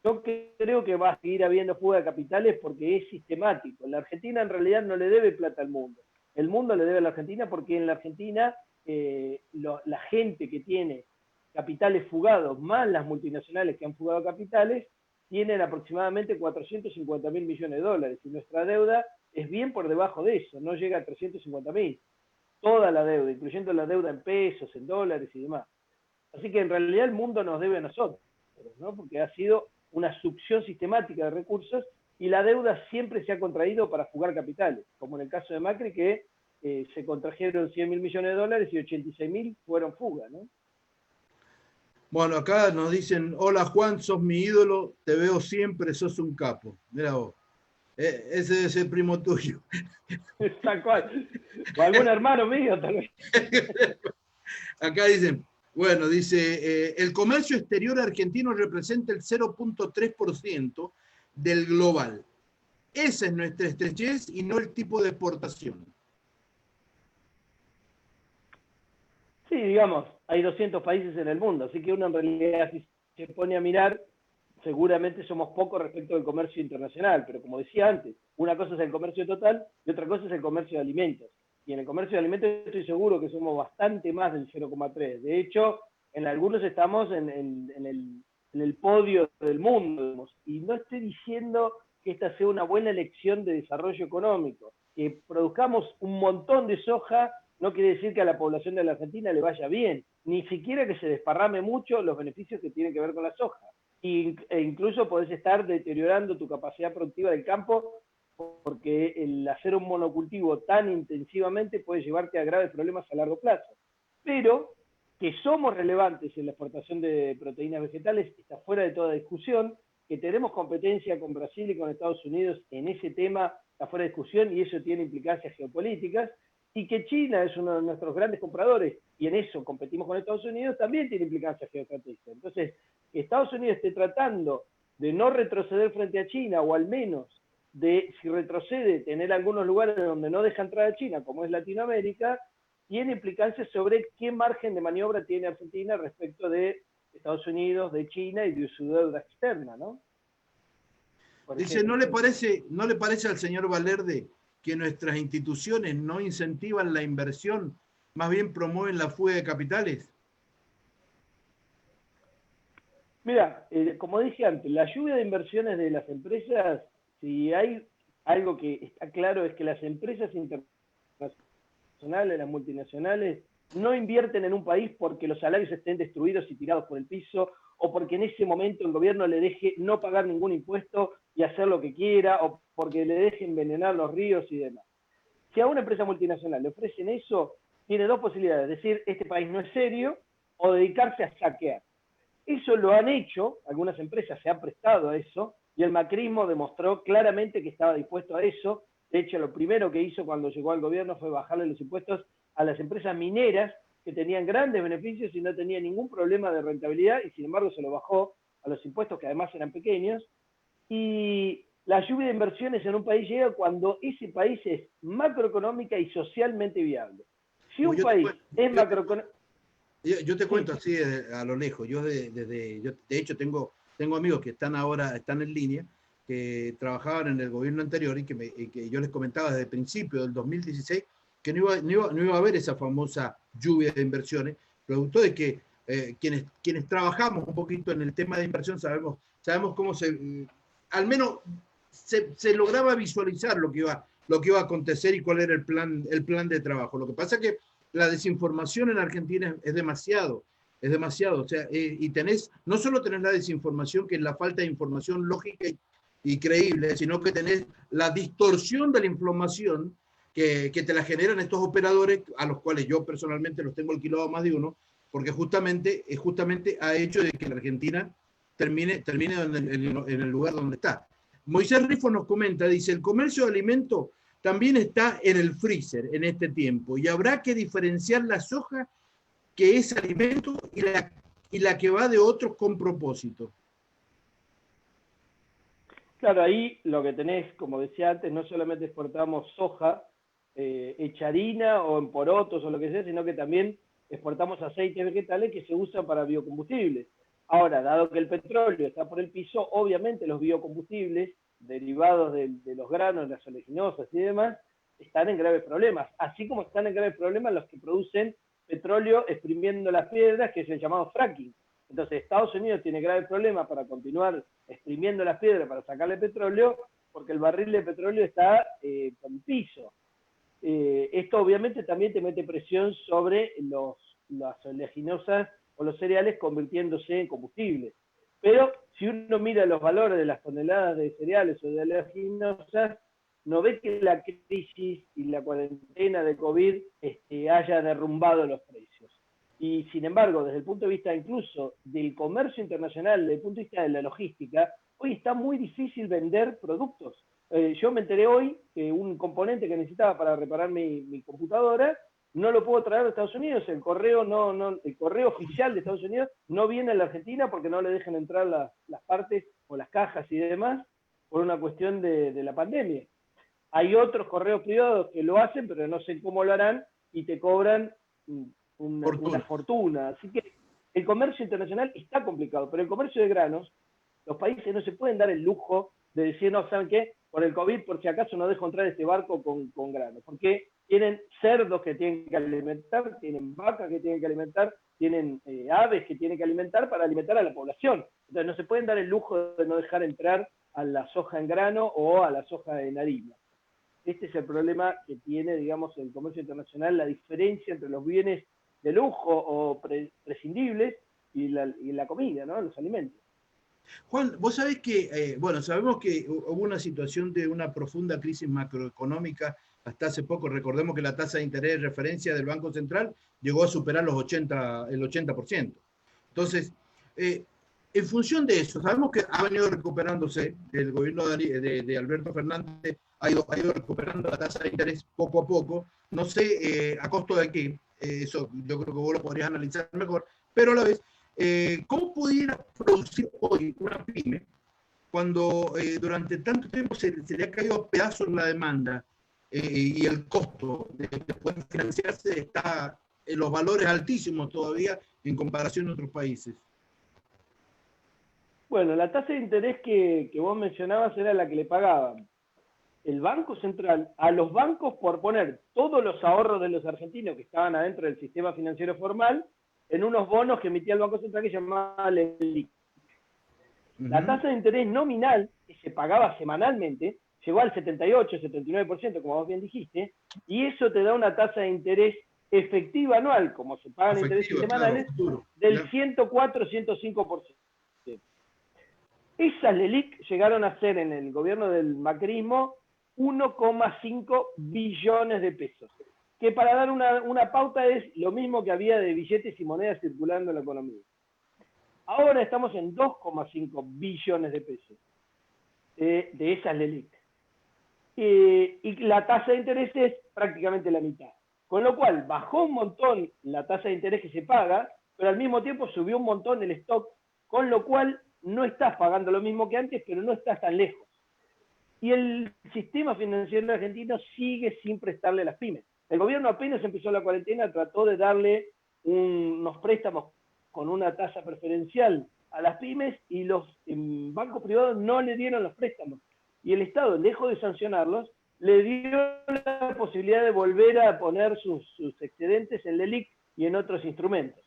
yo creo que va a seguir habiendo fuga de capitales porque es sistemático. La Argentina en realidad no le debe plata al mundo. El mundo le debe a la Argentina porque en la Argentina la gente que tiene capitales fugados, más las multinacionales que han fugado capitales, tienen aproximadamente 450.000 millones de dólares y nuestra deuda es bien por debajo de eso, no llega a 350.000. Toda la deuda, incluyendo la deuda en pesos, en dólares y demás. Así que en realidad el mundo nos debe a nosotros, ¿no? Porque ha sido una succión sistemática de recursos y la deuda siempre se ha contraído para fugar capitales, como en el caso de Macri, que se contrajeron 100.000 millones de dólares y 86.000 fueron fuga, ¿no? Bueno, acá nos dicen, hola Juan, sos mi ídolo, te veo siempre, sos un capo. Mira vos, ese debe ser primo tuyo. Tal cual. O algún hermano mío, tal vez. Acá dicen, bueno, dice, el comercio exterior argentino representa el 0,3% del global. Esa es nuestra estrechez y no el tipo de exportación. Sí, digamos, hay 200 países en el mundo, así que uno en realidad si se pone a mirar, seguramente somos pocos respecto del comercio internacional, pero como decía antes, una cosa es el comercio total y otra cosa es el comercio de alimentos. Y en el comercio de alimentos estoy seguro que somos bastante más del 0,3. De hecho, en algunos estamos en el podio del mundo, digamos. Y no estoy diciendo que esta sea una buena elección de desarrollo económico. Que produzcamos un montón de soja no quiere decir que a la población de la Argentina le vaya bien, ni siquiera que se desparrame mucho los beneficios que tienen que ver con la soja. E incluso podés estar deteriorando tu capacidad productiva del campo porque el hacer un monocultivo tan intensivamente puede llevarte a graves problemas a largo plazo. Pero que somos relevantes en la exportación de proteínas vegetales está fuera de toda discusión, que tenemos competencia con Brasil y con Estados Unidos en ese tema está fuera de discusión y eso tiene implicancias geopolíticas, y que China es uno de nuestros grandes compradores y en eso competimos con Estados Unidos también tiene implicancias geoestratégicas. Entonces, que Estados Unidos esté tratando de no retroceder frente a China o al menos de, si retrocede, tener algunos lugares donde no deja entrar a China, como es Latinoamérica, tiene implicancias sobre qué margen de maniobra tiene Argentina respecto de Estados Unidos, de China y de su deuda externa, ¿no? Dice, ¿no le parece al señor Valerde que nuestras instituciones no incentivan la inversión, más bien promueven la fuga de capitales? Mira, como dije antes, la lluvia de inversiones de las empresas, si hay algo que está claro es que las empresas internacionales, las multinacionales, no invierten en un país porque los salarios estén destruidos y tirados por el piso, o porque en ese momento el gobierno le deje no pagar ningún impuesto y hacer lo que quiera, o porque le deje envenenar los ríos y demás. Si a una empresa multinacional le ofrecen eso, tiene dos posibilidades, decir, este país no es serio, o dedicarse a saquear. Eso lo han hecho, algunas empresas se han prestado a eso, y el macrismo demostró claramente que estaba dispuesto a eso. De hecho, lo primero que hizo cuando llegó al gobierno fue bajarle los impuestos a las empresas mineras, que tenían grandes beneficios y no tenían ningún problema de rentabilidad, y sin embargo se lo bajó a los impuestos, que además eran pequeños. Y la lluvia de inversiones en un país llega cuando ese país es macroeconómica y socialmente viable. Si un país es macroeconómico... Yo te cuento así a lo lejos. Yo de hecho tengo amigos que están en línea, que trabajaban en el gobierno anterior y que yo les comentaba desde el principio del 2016 que no iba a haber esa famosa lluvia de inversiones, producto de que quienes trabajamos un poquito en el tema de inversión sabemos cómo al menos se lograba visualizar lo que iba a acontecer y cuál era el plan de trabajo. Lo que pasa es que la desinformación en Argentina es demasiado, o sea, y no solo tenés la desinformación, que es la falta de información lógica y creíble, sino que tenés la distorsión de la información que te la generan estos operadores, a los cuales yo personalmente los tengo alquilados más de uno, porque justamente ha hecho de que la Argentina termine en el lugar donde está. Moisés Rifo nos comenta, dice, el comercio de alimentos también está en el freezer en este tiempo y habrá que diferenciar la soja que es alimento y la que va de otros con propósito. Claro, ahí lo que tenés, como decía antes, no solamente exportamos soja hecha harina o en porotos o lo que sea, sino que también exportamos aceites vegetales que se usan para biocombustibles. Ahora, dado que el petróleo está por el piso, obviamente los biocombustibles derivados de los granos, las oleaginosas y demás, están en graves problemas, así como están en graves problemas los que producen petróleo exprimiendo las piedras, que es el llamado fracking. Entonces Estados Unidos tiene graves problemas para continuar exprimiendo las piedras para sacarle petróleo, porque el barril de petróleo está por el piso. Esto obviamente también te mete presión sobre las oleaginosas o los cereales convirtiéndose en combustible. Pero si uno mira los valores de las toneladas de cereales o de oleaginosas, no ve que la crisis y la cuarentena de COVID haya derrumbado los precios. Y sin embargo, desde el punto de vista incluso del comercio internacional, desde el punto de vista de la logística, hoy está muy difícil vender productos. Yo me enteré hoy que un componente que necesitaba para reparar mi computadora no lo puedo traer de Estados Unidos. El correo el correo oficial de Estados Unidos no viene a la Argentina porque no le dejan entrar las partes o las cajas y demás por una cuestión de la pandemia. Hay otros correos privados que lo hacen, pero no sé cómo lo harán y te cobran una fortuna. Así que el comercio internacional está complicado, pero el comercio de granos, los países no se pueden dar el lujo de decir, no, ¿saben qué? Por el COVID, por si acaso no dejo entrar este barco con granos, porque tienen cerdos que tienen que alimentar, tienen vacas que tienen que alimentar, tienen aves que tienen que alimentar para alimentar a la población. Entonces no se pueden dar el lujo de no dejar entrar a la soja en grano o a la soja en harina. Este es el problema que tiene, digamos, el comercio internacional, la diferencia entre los bienes de lujo o prescindibles y la comida, ¿no? Los alimentos. Juan, vos sabés que, bueno, sabemos que hubo una situación de una profunda crisis macroeconómica hasta hace poco. Recordemos que la tasa de interés de referencia del Banco Central llegó a superar el 80%. Entonces, en función de eso, sabemos que ha venido recuperándose, el gobierno de Alberto Fernández ha ido recuperando la tasa de interés poco a poco. No sé a costo de qué, eso yo creo que vos lo podrías analizar mejor, pero a la vez, ¿cómo pudiera producir hoy una pyme cuando durante tanto tiempo se le ha caído a pedazos la demanda y el costo de poder financiarse está en los valores altísimos todavía en comparación a otros países? Bueno, la tasa de interés que vos mencionabas era la que le pagaban el Banco Central a los bancos por poner todos los ahorros de los argentinos que estaban adentro del sistema financiero formal en unos bonos que emitía el Banco Central que se llamaba LELIQ. La tasa de interés nominal, que se pagaba semanalmente, llegó al 78, 79%, como vos bien dijiste, y eso te da una tasa de interés efectiva anual, como se pagan intereses semanales, claro, del 104, 105%. Esas LELIQ llegaron a ser en el gobierno del macrismo 1,5 billones de pesos, que para dar una pauta es lo mismo que había de billetes y monedas circulando en la economía. Ahora estamos en 2,5 billones de pesos de esas LELIQ. Y la tasa de interés es prácticamente la mitad. Con lo cual bajó un montón la tasa de interés que se paga, pero al mismo tiempo subió un montón el stock, con lo cual no estás pagando lo mismo que antes, pero no estás tan lejos. Y el sistema financiero argentino sigue sin prestarle a las pymes. El gobierno apenas empezó la cuarentena, trató de darle unos préstamos con una tasa preferencial a las pymes y los bancos privados no le dieron los préstamos. Y el Estado, lejos de sancionarlos, le dio la posibilidad de volver a poner sus excedentes en LELIQ y en otros instrumentos.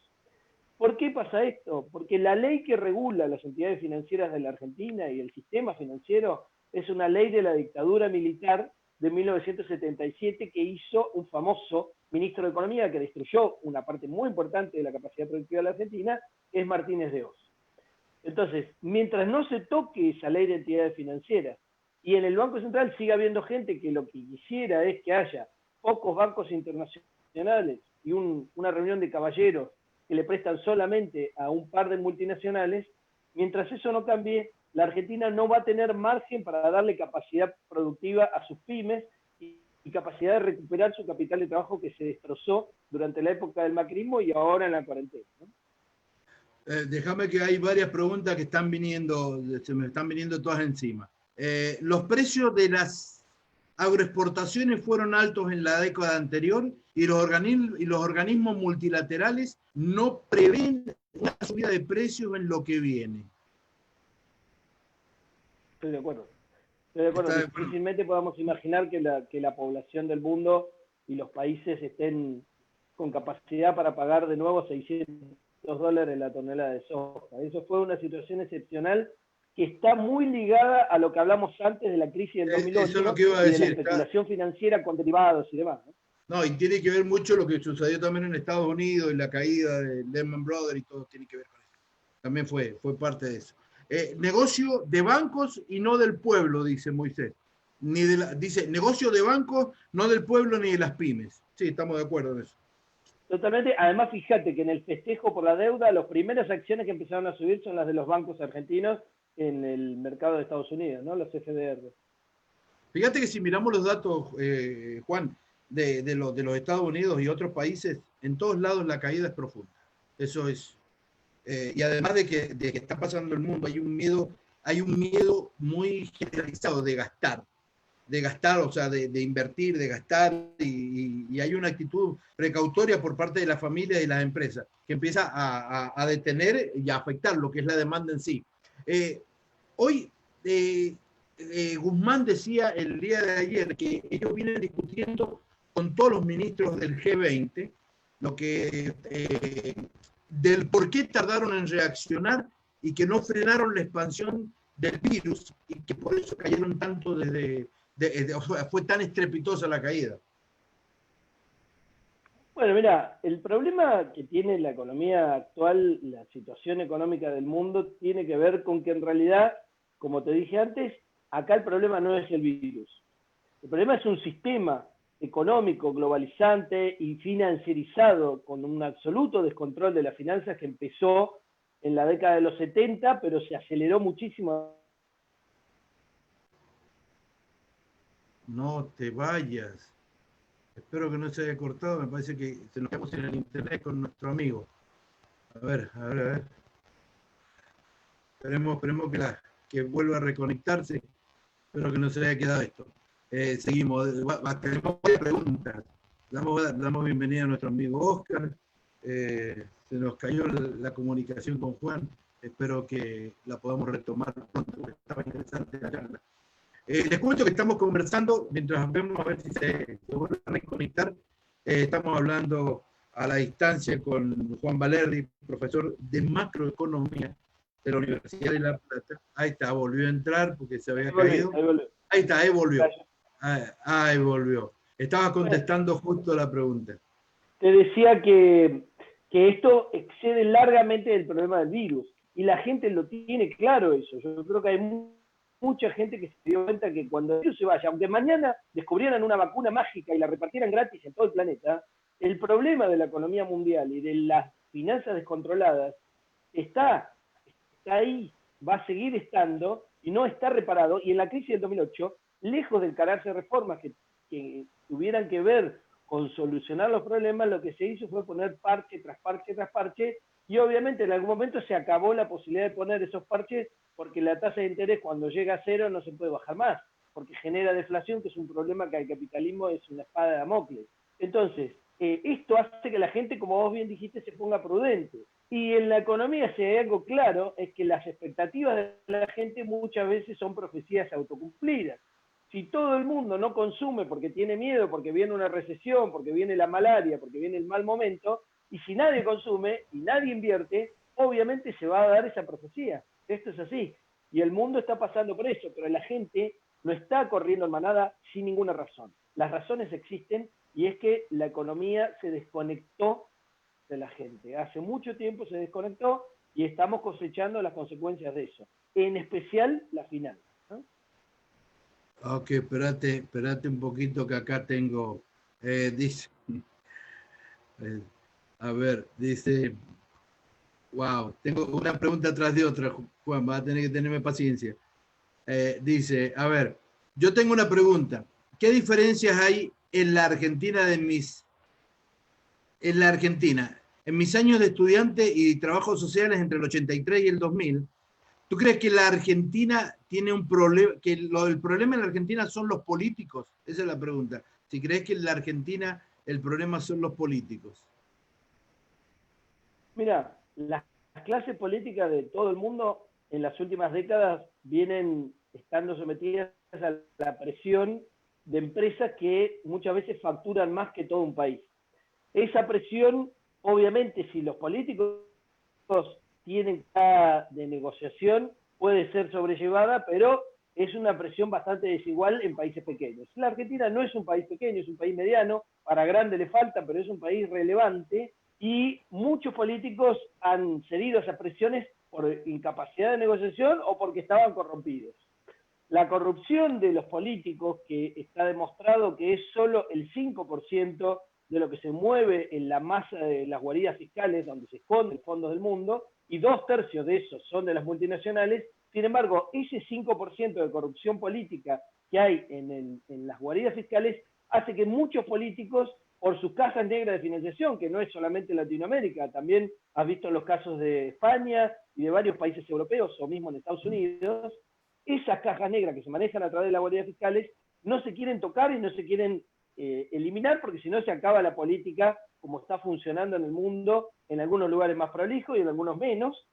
¿Por qué pasa esto? Porque la ley que regula las entidades financieras de la Argentina y el sistema financiero es una ley de la dictadura militar de 1977 que hizo un famoso ministro de Economía que destruyó una parte muy importante de la capacidad productiva de la Argentina, que es Martínez de Oz. Entonces, mientras no se toque esa ley de entidades financieras y en el Banco Central siga habiendo gente que lo que quisiera es que haya pocos bancos internacionales y una reunión de caballeros que le prestan solamente a un par de multinacionales, mientras eso no cambie, la Argentina no va a tener margen para darle capacidad productiva a sus pymes y capacidad de recuperar su capital de trabajo que se destrozó durante la época del macrismo y ahora en la cuarentena, ¿no? Déjame que hay varias preguntas que están viniendo, se me están viniendo todas encima. Los precios de las agroexportaciones fueron altos en la década anterior y los organismos multilaterales no prevén una subida de precios en lo que viene. Estoy de acuerdo. Difícilmente podamos imaginar que la población del mundo y los países estén con capacidad para pagar de nuevo 600 $200 la tonelada de soja. Eso fue una situación excepcional que está muy ligada a lo que hablamos antes de la crisis del 2008 eso es lo que iba a y de la decir. especulación financiera con derivados y demás, ¿no? No, y tiene que ver mucho lo que sucedió también en Estados Unidos y la caída de Lehman Brothers y todo tiene que ver con eso. También fue parte de eso. Negocio de bancos y no del pueblo, dice Moisés. Dice, negocio de bancos, no del pueblo ni de las pymes. Sí, estamos de acuerdo en eso. Totalmente. Además, fíjate que en el festejo por la deuda, las primeras acciones que empezaron a subir son las de los bancos argentinos en el mercado de Estados Unidos, ¿no? Los FDR. Fíjate que si miramos los datos, Juan, de los Estados Unidos y otros países, en todos lados la caída es profunda. Eso es. Y además de que está pasando el mundo, hay un miedo muy generalizado de gastar, o sea, de invertir, de gastar, y hay una actitud precautoria por parte de la familia y las empresas que empieza a detener y a afectar lo que es la demanda en sí. Hoy, Guzmán decía el día de ayer que ellos vienen discutiendo con todos los ministros del G20 lo que del por qué tardaron en reaccionar y que no frenaron la expansión del virus y que por eso cayeron tanto o sea, fue tan estrepitosa la caída. Bueno, mira, el problema que tiene la economía actual, la situación económica del mundo, tiene que ver con que en realidad, como te dije antes, acá el problema no es el virus. El problema es un sistema económico, globalizante y financierizado con un absoluto descontrol de las finanzas que empezó en la década de los 70, pero se aceleró muchísimo. No te vayas. Espero que no se haya cortado. Me parece que se nos quedamos en el internet con nuestro amigo. A ver. Esperemos que vuelva a reconectarse. Espero que no se haya quedado esto. Seguimos. Tenemos varias preguntas. Damos bienvenida a nuestro amigo Oscar. Se nos cayó la comunicación con Juan. Espero que la podamos retomar pronto, porque estaba interesante la charla. Les cuento que estamos conversando, mientras vemos a ver si se vuelve a reconectar. Estamos hablando a la distancia con Juan Valerdi, profesor de macroeconomía de la Universidad de La Plata. Ahí está, volvió a entrar porque se había caído. Ahí está, ahí volvió. Ahí volvió. Estaba contestando justo la pregunta. Te decía que esto excede largamente el problema del virus y la gente lo tiene claro eso. Yo creo que hay mucha gente que se dio cuenta que cuando el virus se vaya, aunque mañana descubrieran una vacuna mágica y la repartieran gratis en todo el planeta, el problema de la economía mundial y de las finanzas descontroladas está ahí, va a seguir estando y no está reparado. Y en la crisis del 2008, lejos de encararse reformas que tuvieran que ver con solucionar los problemas, lo que se hizo fue poner parche tras parche tras parche, y obviamente en algún momento se acabó la posibilidad de poner esos parches porque la tasa de interés cuando llega a cero no se puede bajar más, porque genera deflación, que es un problema que al capitalismo es una espada de Damocles. Entonces, esto hace que la gente, como vos bien dijiste, se ponga prudente. Y en la economía, si hay algo claro, es que las expectativas de la gente muchas veces son profecías autocumplidas. Si todo el mundo no consume porque tiene miedo, porque viene una recesión, porque viene la malaria, porque viene el mal momento, y si nadie consume y nadie invierte, obviamente se va a dar esa profecía. Esto es así. Y el mundo está pasando por eso, pero la gente no está corriendo en manada sin ninguna razón. Las razones existen y es que la economía se desconectó de la gente. Hace mucho tiempo se desconectó y estamos cosechando las consecuencias de eso. En especial la final. Ok, espérate un poquito que acá tengo, dice, a ver, dice, wow, tengo una pregunta tras de otra, Juan, vas a tener que tenerme paciencia. Dice, a ver, yo tengo una pregunta, ¿qué diferencias hay en la Argentina en mis años de estudiante y trabajos sociales entre el 83 y el 2000? ¿Tú crees que la Argentina tiene un problema, que el problema en la Argentina son los políticos? Esa es la pregunta. Si crees que en la Argentina el problema son los políticos. Mira, las clases políticas de todo el mundo en las últimas décadas vienen estando sometidas a la presión de empresas que muchas veces facturan más que todo un país. Esa presión, obviamente, si los políticos tienen de negociación puede ser sobrellevada, pero es una presión bastante desigual en países pequeños. La Argentina no es un país pequeño, es un país mediano, para grande le falta, pero es un país relevante, y muchos políticos han cedido a esas presiones por incapacidad de negociación o porque estaban corrompidos. La corrupción de los políticos, que está demostrado que es solo el 5% de lo que se mueve en la masa de las guaridas fiscales, donde se esconden fondos del mundo, y 2/3 de esos son de las multinacionales. Sin embargo, ese 5% de corrupción política que hay en las guaridas fiscales hace que muchos políticos, por sus cajas negras de financiación, que no es solamente en Latinoamérica, también has visto los casos de España y de varios países europeos, o mismo en Estados Unidos, esas cajas negras que se manejan a través de las guardias fiscales no se quieren tocar y no se quieren eliminar, porque si no se acaba la política como está funcionando en el mundo, en algunos lugares más prolijos y en algunos menos.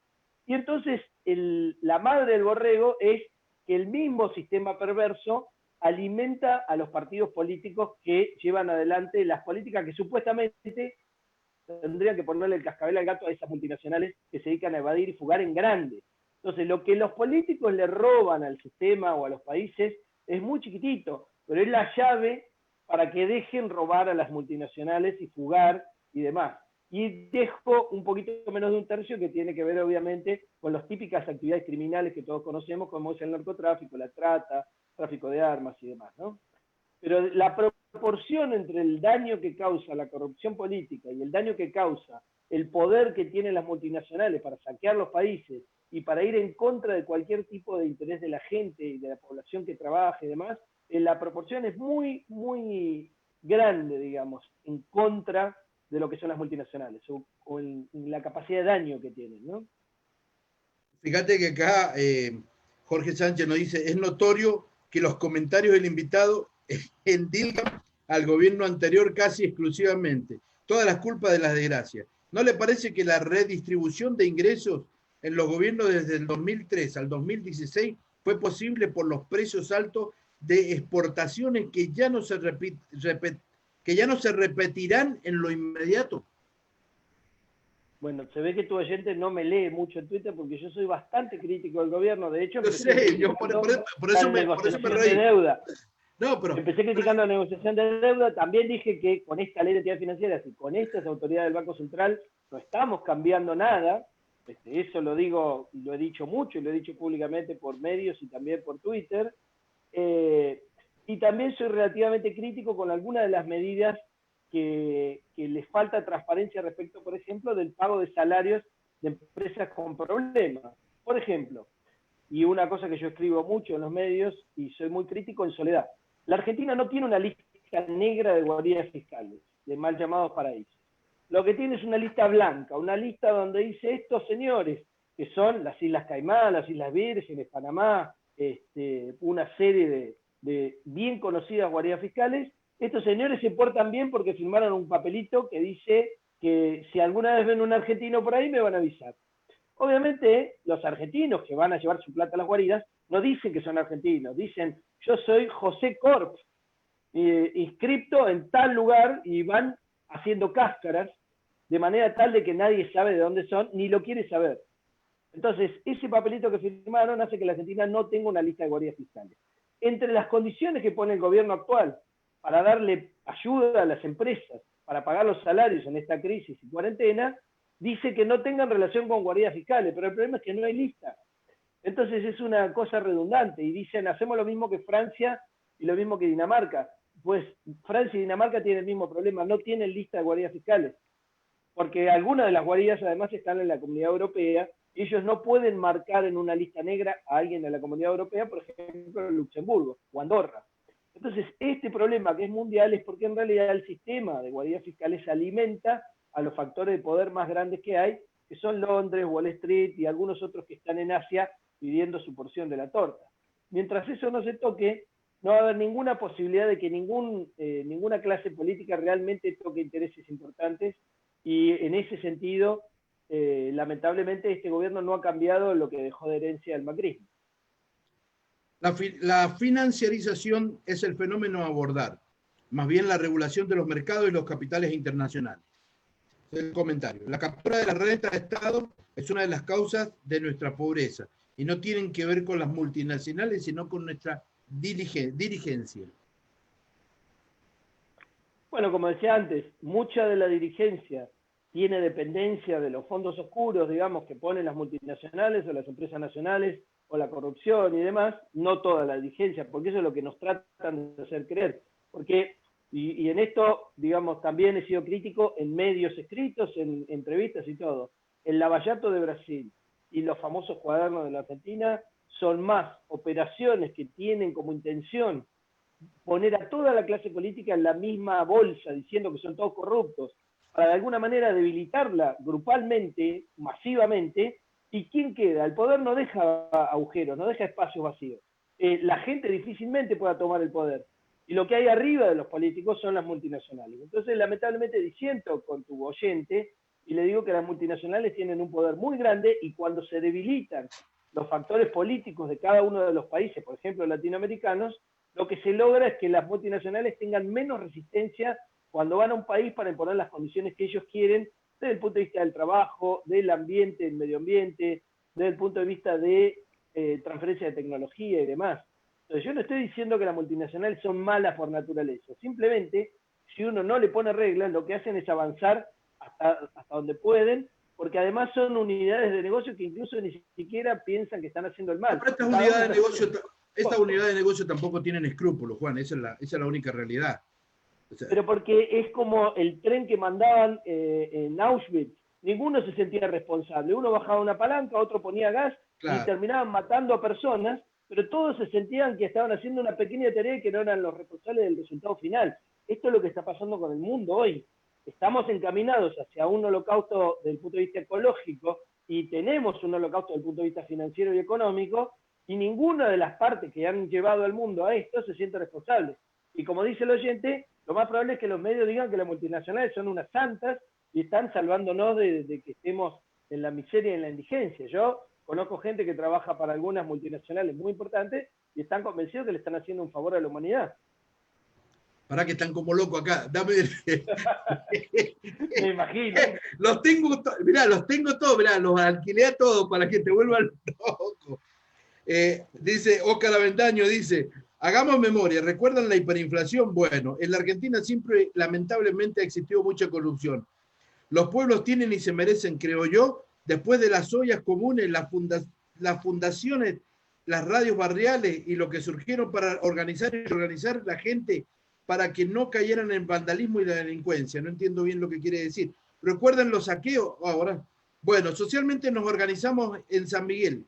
Y entonces la madre del borrego es que el mismo sistema perverso alimenta a los partidos políticos que llevan adelante las políticas que supuestamente tendrían que ponerle el cascabel al gato a esas multinacionales que se dedican a evadir y fugar en grande. Entonces, lo que los políticos le roban al sistema o a los países es muy chiquitito, pero es la llave para que dejen robar a las multinacionales y fugar y demás. Y dejo un poquito menos de 1/3 que tiene que ver, obviamente, con las típicas actividades criminales que todos conocemos, como es el narcotráfico, la trata, tráfico de armas y demás, ¿no? Pero la proporción entre el daño que causa la corrupción política y el daño que causa el poder que tienen las multinacionales para saquear los países y para ir en contra de cualquier tipo de interés de la gente y de la población que trabaja y demás, la proporción es muy, muy grande, digamos, en contra de lo que son las multinacionales o en la capacidad de daño que tienen, ¿no? Fíjate que acá Jorge Sánchez nos dice, es notorio que los comentarios del invitado endilgan al gobierno anterior casi exclusivamente. Todas las culpas de las desgracias. ¿No le parece que la redistribución de ingresos en los gobiernos desde el 2003 al 2016 fue posible por los precios altos de exportaciones que ya no se repetirán en lo inmediato? Bueno, se ve que tu oyente no me lee mucho en Twitter porque yo soy bastante crítico del gobierno. De hecho, Yo sé, yo por eso me reí. De deuda. No, pero... Empecé criticando la negociación de deuda. También dije que con esta ley de entidades financieras y con estas autoridades del Banco Central no estamos cambiando nada. Eso lo digo y lo he dicho mucho y lo he dicho públicamente por medios y también por Twitter. Y también soy relativamente crítico con algunas de las medidas que les falta transparencia respecto, por ejemplo, del pago de salarios de empresas con problemas. Por ejemplo, y una cosa que yo escribo mucho en los medios y soy muy crítico en Soledad. La Argentina no tiene una lista negra de guaridas fiscales, de mal llamados paraísos. Lo que tiene es una lista blanca, una lista donde dice estos señores, que son las Islas Caimán, las Islas Vírgenes, Panamá, una serie de bien conocidas guaridas fiscales. Estos señores se portan bien porque firmaron un papelito que dice que si alguna vez ven un argentino por ahí me van a avisar. Obviamente, los argentinos que van a llevar su plata a las guaridas no dicen que son argentinos, dicen yo soy José Corp, inscripto en tal lugar, y van haciendo cáscaras de manera tal de que nadie sabe de dónde son ni lo quiere saber. Entonces, ese papelito que firmaron hace que la Argentina no tenga una lista de guaridas fiscales. Entre las condiciones que pone el gobierno actual para darle ayuda a las empresas, para pagar los salarios en esta crisis y cuarentena, dice que no tengan relación con guaridas fiscales, pero el problema es que no hay lista. Entonces es una cosa redundante y dicen, hacemos lo mismo que Francia y lo mismo que Dinamarca. Pues Francia y Dinamarca tienen el mismo problema, no tienen lista de guaridas fiscales, porque algunas de las guaridas además están en la Comunidad Europea y ellos no pueden marcar en una lista negra a alguien de la Comunidad Europea, por ejemplo, Luxemburgo o Andorra. Entonces, este problema que es mundial es porque en realidad el sistema de guaridas fiscales alimenta a los factores de poder más grandes que hay, que son Londres, Wall Street y algunos otros que están en Asia pidiendo su porción de la torta. Mientras eso no se toque, no va a haber ninguna posibilidad de que ninguna clase política realmente toque intereses importantes, y en ese sentido, lamentablemente, este gobierno no ha cambiado lo que dejó de herencia el macrismo. La financiarización es el fenómeno a abordar, más bien la regulación de los mercados y los capitales internacionales. El comentario. La captura de la renta de Estado es una de las causas de nuestra pobreza y no tienen que ver con las multinacionales, sino con nuestra dirigencia. Bueno, como decía antes, mucha de la dirigencia tiene dependencia de los fondos oscuros, digamos, que ponen las multinacionales o las empresas nacionales o la corrupción y demás, no toda la dirigencia, porque eso es lo que nos tratan de hacer creer. Porque, y en esto, digamos, también he sido crítico en medios escritos, en entrevistas y todo. El Lavallato de Brasil y los famosos cuadernos de la Argentina son más operaciones que tienen como intención poner a toda la clase política en la misma bolsa, diciendo que son todos corruptos, para de alguna manera debilitarla grupalmente, masivamente, ¿y quién queda? El poder no deja agujeros, no deja espacios vacíos. La gente difícilmente pueda tomar el poder. Y lo que hay arriba de los políticos son las multinacionales. Entonces, lamentablemente, disiento con tu oyente y le digo que las multinacionales tienen un poder muy grande y cuando se debilitan los factores políticos de cada uno de los países, por ejemplo, latinoamericanos, lo que se logra es que las multinacionales tengan menos resistencia cuando van a un país para imponer las condiciones que ellos quieren desde el punto de vista del trabajo, del ambiente, del medio ambiente, desde el punto de vista de transferencia de tecnología y demás. Entonces yo no estoy diciendo que las multinacionales son malas por naturaleza, simplemente si uno no le pone reglas, lo que hacen es avanzar hasta donde pueden, porque además son unidades de negocio que incluso ni siquiera piensan que están haciendo el mal. Pero estas unidades de negocio tampoco tienen escrúpulos, Juan, esa es la única realidad. O sea, pero porque es como el tren que mandaban en Auschwitz. Ninguno se sentía responsable. Uno bajaba una palanca, otro ponía gas y claro. terminaban matando a personas, pero todos se sentían que estaban haciendo una pequeña tarea y que no eran los responsables del resultado final. Esto es lo que está pasando con el mundo hoy. Estamos encaminados hacia un holocausto desde el punto de vista ecológico y tenemos un holocausto desde el punto de vista financiero y económico, y ninguna de las partes que han llevado al mundo a esto se siente responsable. Y como dice el oyente, lo más probable es que los medios digan que las multinacionales son unas santas y están salvándonos de que estemos en la miseria y en la indigencia. Yo conozco gente que trabaja para algunas multinacionales muy importantes y están convencidos que le están haciendo un favor a la humanidad. Para que están como locos acá. Dame. Me imagino. Los tengo, mirá, los tengo todos, mirá, los alquilé a todos para que te vuelvan loco. Dice Óscar Avendaño, dice, hagamos memoria, ¿recuerdan la hiperinflación? Bueno, en la Argentina siempre lamentablemente ha existido mucha corrupción. Los pueblos tienen y se merecen, creo yo, después de las ollas comunes, las fundaciones, las radios barriales y lo que surgieron para organizar y organizar la gente para que no cayeran en vandalismo y la delincuencia. No entiendo bien lo que quiere decir. ¿Recuerdan los saqueos? Ahora, bueno, socialmente nos organizamos en San Miguel,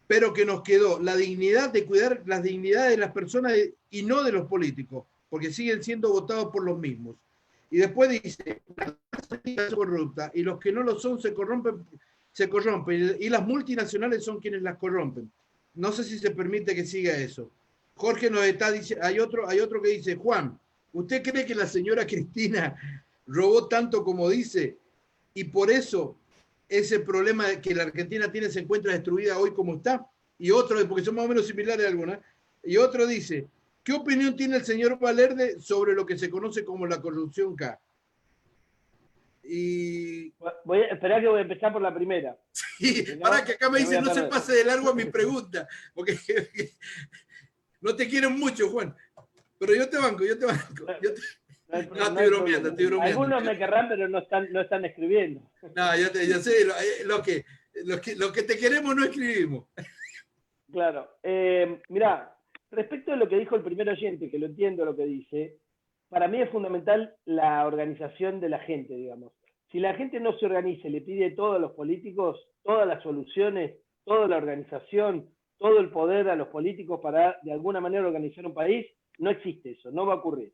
pero que nos quedó la dignidad de cuidar las dignidades de las personas y no de los políticos, porque siguen siendo votados por los mismos. Y después dice, la clase corrupta y los que no lo son se corrompen, y las multinacionales son quienes las corrompen. No sé si se permite que siga eso. Jorge nos está diciendo, hay otro que dice, Juan, ¿usted cree que la señora Cristina robó tanto como dice? Y por eso ese problema que la Argentina tiene se encuentra destruida hoy como está. Y otro, porque son más o menos similares algunas, y otro dice, ¿qué opinión tiene el señor Valerde sobre lo que se conoce como la corrupción K? Y Voy a esperar que voy a empezar por la primera. sí, para que acá me dicen no se pase de largo a mi pregunta, porque no te quieren mucho, Juan, pero yo te banco. No, estoy bromeando. Algunos me querrán, pero no están escribiendo. No, ya sé, lo que te queremos no escribimos. Claro. Mirá, respecto a lo que dijo el primer oyente, que lo entiendo lo que dice, para mí es fundamental la organización de la gente, digamos. Si la gente no se organiza y le pide todo a los políticos, todas las soluciones, toda la organización, todo el poder a los políticos para de alguna manera organizar un país, no existe eso, no va a ocurrir.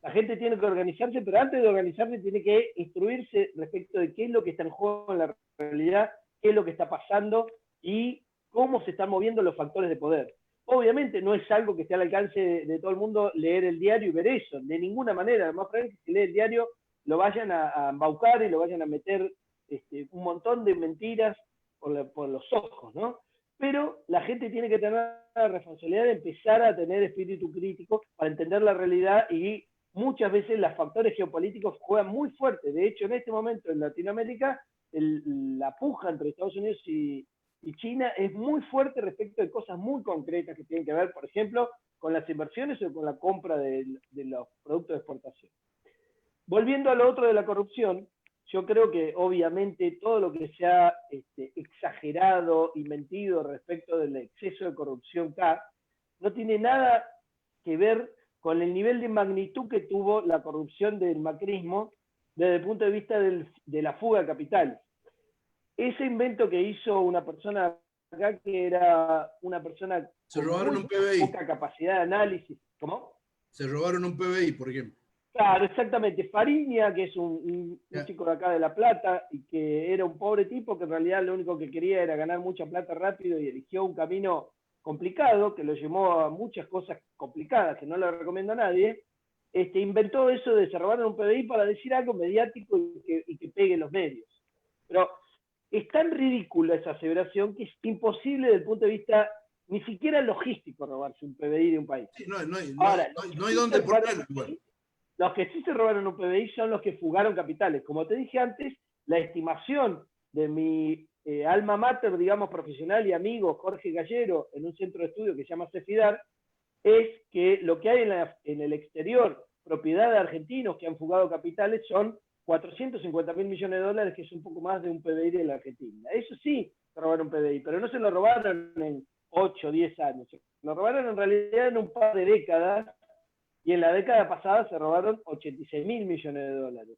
La gente tiene que organizarse, pero antes de organizarse tiene que instruirse respecto de qué es lo que está en juego en la realidad, qué es lo que está pasando y cómo se están moviendo los factores de poder. Obviamente no es algo que esté al alcance de todo el mundo leer el diario y ver eso, de ninguna manera. Además, que si lee el diario lo vayan a embaucar y lo vayan a meter un montón de mentiras por los ojos, ¿no? Pero la gente tiene que tener la responsabilidad de empezar a tener espíritu crítico para entender la realidad y muchas veces los factores geopolíticos juegan muy fuerte. De hecho, en este momento en Latinoamérica, la puja entre Estados Unidos y China es muy fuerte respecto de cosas muy concretas que tienen que ver, por ejemplo, con las inversiones o con la compra de los productos de exportación. Volviendo a lo otro de la corrupción, yo creo que obviamente todo lo que se ha exagerado y mentido respecto del exceso de corrupción acá, no tiene nada que ver con el nivel de magnitud que tuvo la corrupción del macrismo desde el punto de vista de la fuga de capitales. Ese invento que hizo una persona acá, que era una persona Se con robaron muy un PBI. poca capacidad de análisis. ¿Cómo? Se robaron un PBI, por ejemplo. Claro, exactamente. Fariña, que es un chico de acá de La Plata, y que era un pobre tipo que en realidad lo único que quería era ganar mucha plata rápido y eligió un camino complicado que lo llevó a muchas cosas complicadas que no le recomiendo a nadie. Inventó eso de se robaron un PBI para decir algo mediático y que pegue los medios. Pero es tan ridícula esa aseveración que es imposible desde el punto de vista ni siquiera logístico robarse un PBI de un país. Sí, no hay sí dónde ponerlo. Bueno. Los que sí se robaron un PBI son los que fugaron capitales. Como te dije antes, la estimación de mi alma mater, digamos, profesional y amigo Jorge Gallero, en un centro de estudio que se llama Cefidar, es que lo que hay en el exterior, propiedad de argentinos que han fugado capitales, son 450.000 millones de dólares, que es un poco más de un PBI de la Argentina. Eso sí, se robaron un PBI, pero no se lo robaron en 8 o 10 años. Lo robaron en realidad en un par de décadas, y en la década pasada se robaron 86.000 millones de dólares.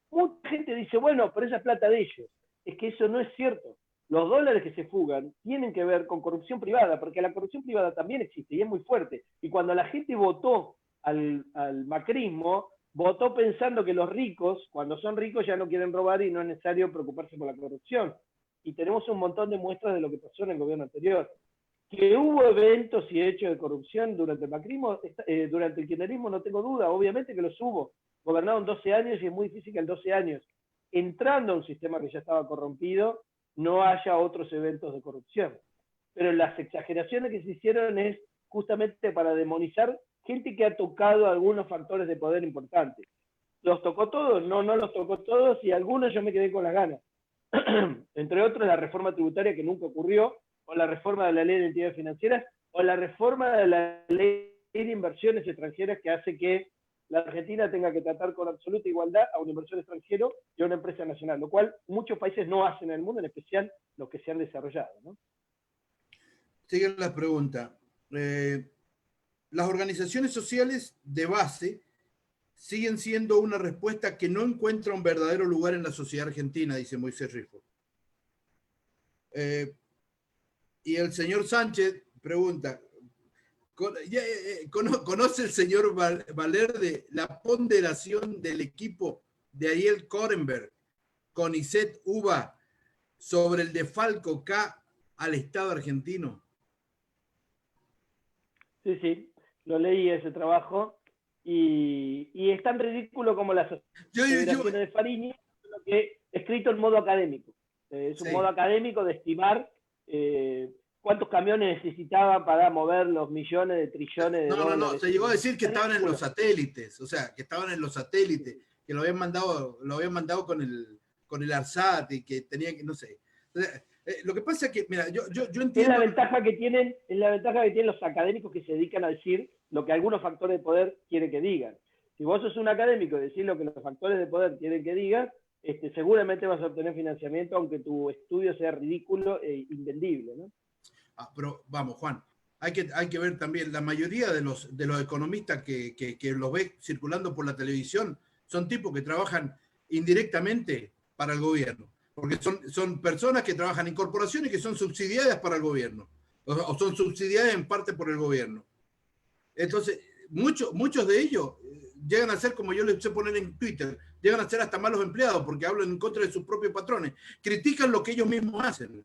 Mucha gente dice, bueno, pero esa es plata de ellos. Es que eso no es cierto. Los dólares que se fugan tienen que ver con corrupción privada, porque la corrupción privada también existe y es muy fuerte. Y cuando la gente votó al macrismo, votó pensando que los ricos, cuando son ricos, ya no quieren robar y no es necesario preocuparse por la corrupción. Y tenemos un montón de muestras de lo que pasó en el gobierno anterior. Que hubo eventos y hechos de corrupción durante el macrismo, durante el kirchnerismo, no tengo duda, obviamente que los hubo. Gobernaron 12 años y es muy difícil que en 12 años, entrando a un sistema que ya estaba corrompido, no haya otros eventos de corrupción. Pero las exageraciones que se hicieron es justamente para demonizar gente que ha tocado algunos factores de poder importantes. ¿Los tocó todos? No, no los tocó todos, y algunos yo me quedé con las ganas. Entre otros, la reforma tributaria que nunca ocurrió, o la reforma de la ley de entidades financieras, o la reforma de la ley de inversiones extranjeras, que hace que la Argentina tenga que tratar con absoluta igualdad a un inversor extranjero y a una empresa nacional, lo cual muchos países no hacen en el mundo, en especial los que se han desarrollado, ¿no? Sigue la pregunta. Las organizaciones sociales de base siguen siendo una respuesta que no encuentra un verdadero lugar en la sociedad argentina, dice Moisés Rifo. Y el señor Sánchez pregunta, ¿conoce el señor Valerde la ponderación del equipo de Ariel Korenberg con Iset Uba sobre el defalco K al Estado argentino? Sí, sí, lo leí ese trabajo y es tan ridículo como las aseveraciones de Fariña, que escrito en modo académico. Es un modo académico de estimar cuántos camiones necesitaba para mover los millones de trillones de dólares. No, se llegó a decir que estaban en los satélites, o sea, que estaban en los satélites, que lo habían mandado con el ARSAT y que tenía que, no sé. Lo que pasa es que, mira, yo entiendo... Es la ventaja que tienen los académicos que se dedican a decir lo que algunos factores de poder quieren que digan. Si vos sos un académico y decís lo que los factores de poder quieren que digas, seguramente vas a obtener financiamiento, aunque tu estudio sea ridículo e invendible, ¿no? Pero vamos, Juan, hay que ver también, la mayoría de los economistas que los ves circulando por la televisión son tipos que trabajan indirectamente para el gobierno, porque son personas que trabajan en corporaciones que son subsidiadas para el gobierno, o son subsidiadas en parte por el gobierno. Entonces, muchos de ellos llegan a ser, como yo les sé poner en Twitter, llegan a ser hasta malos empleados porque hablan en contra de sus propios patrones, critican lo que ellos mismos hacen.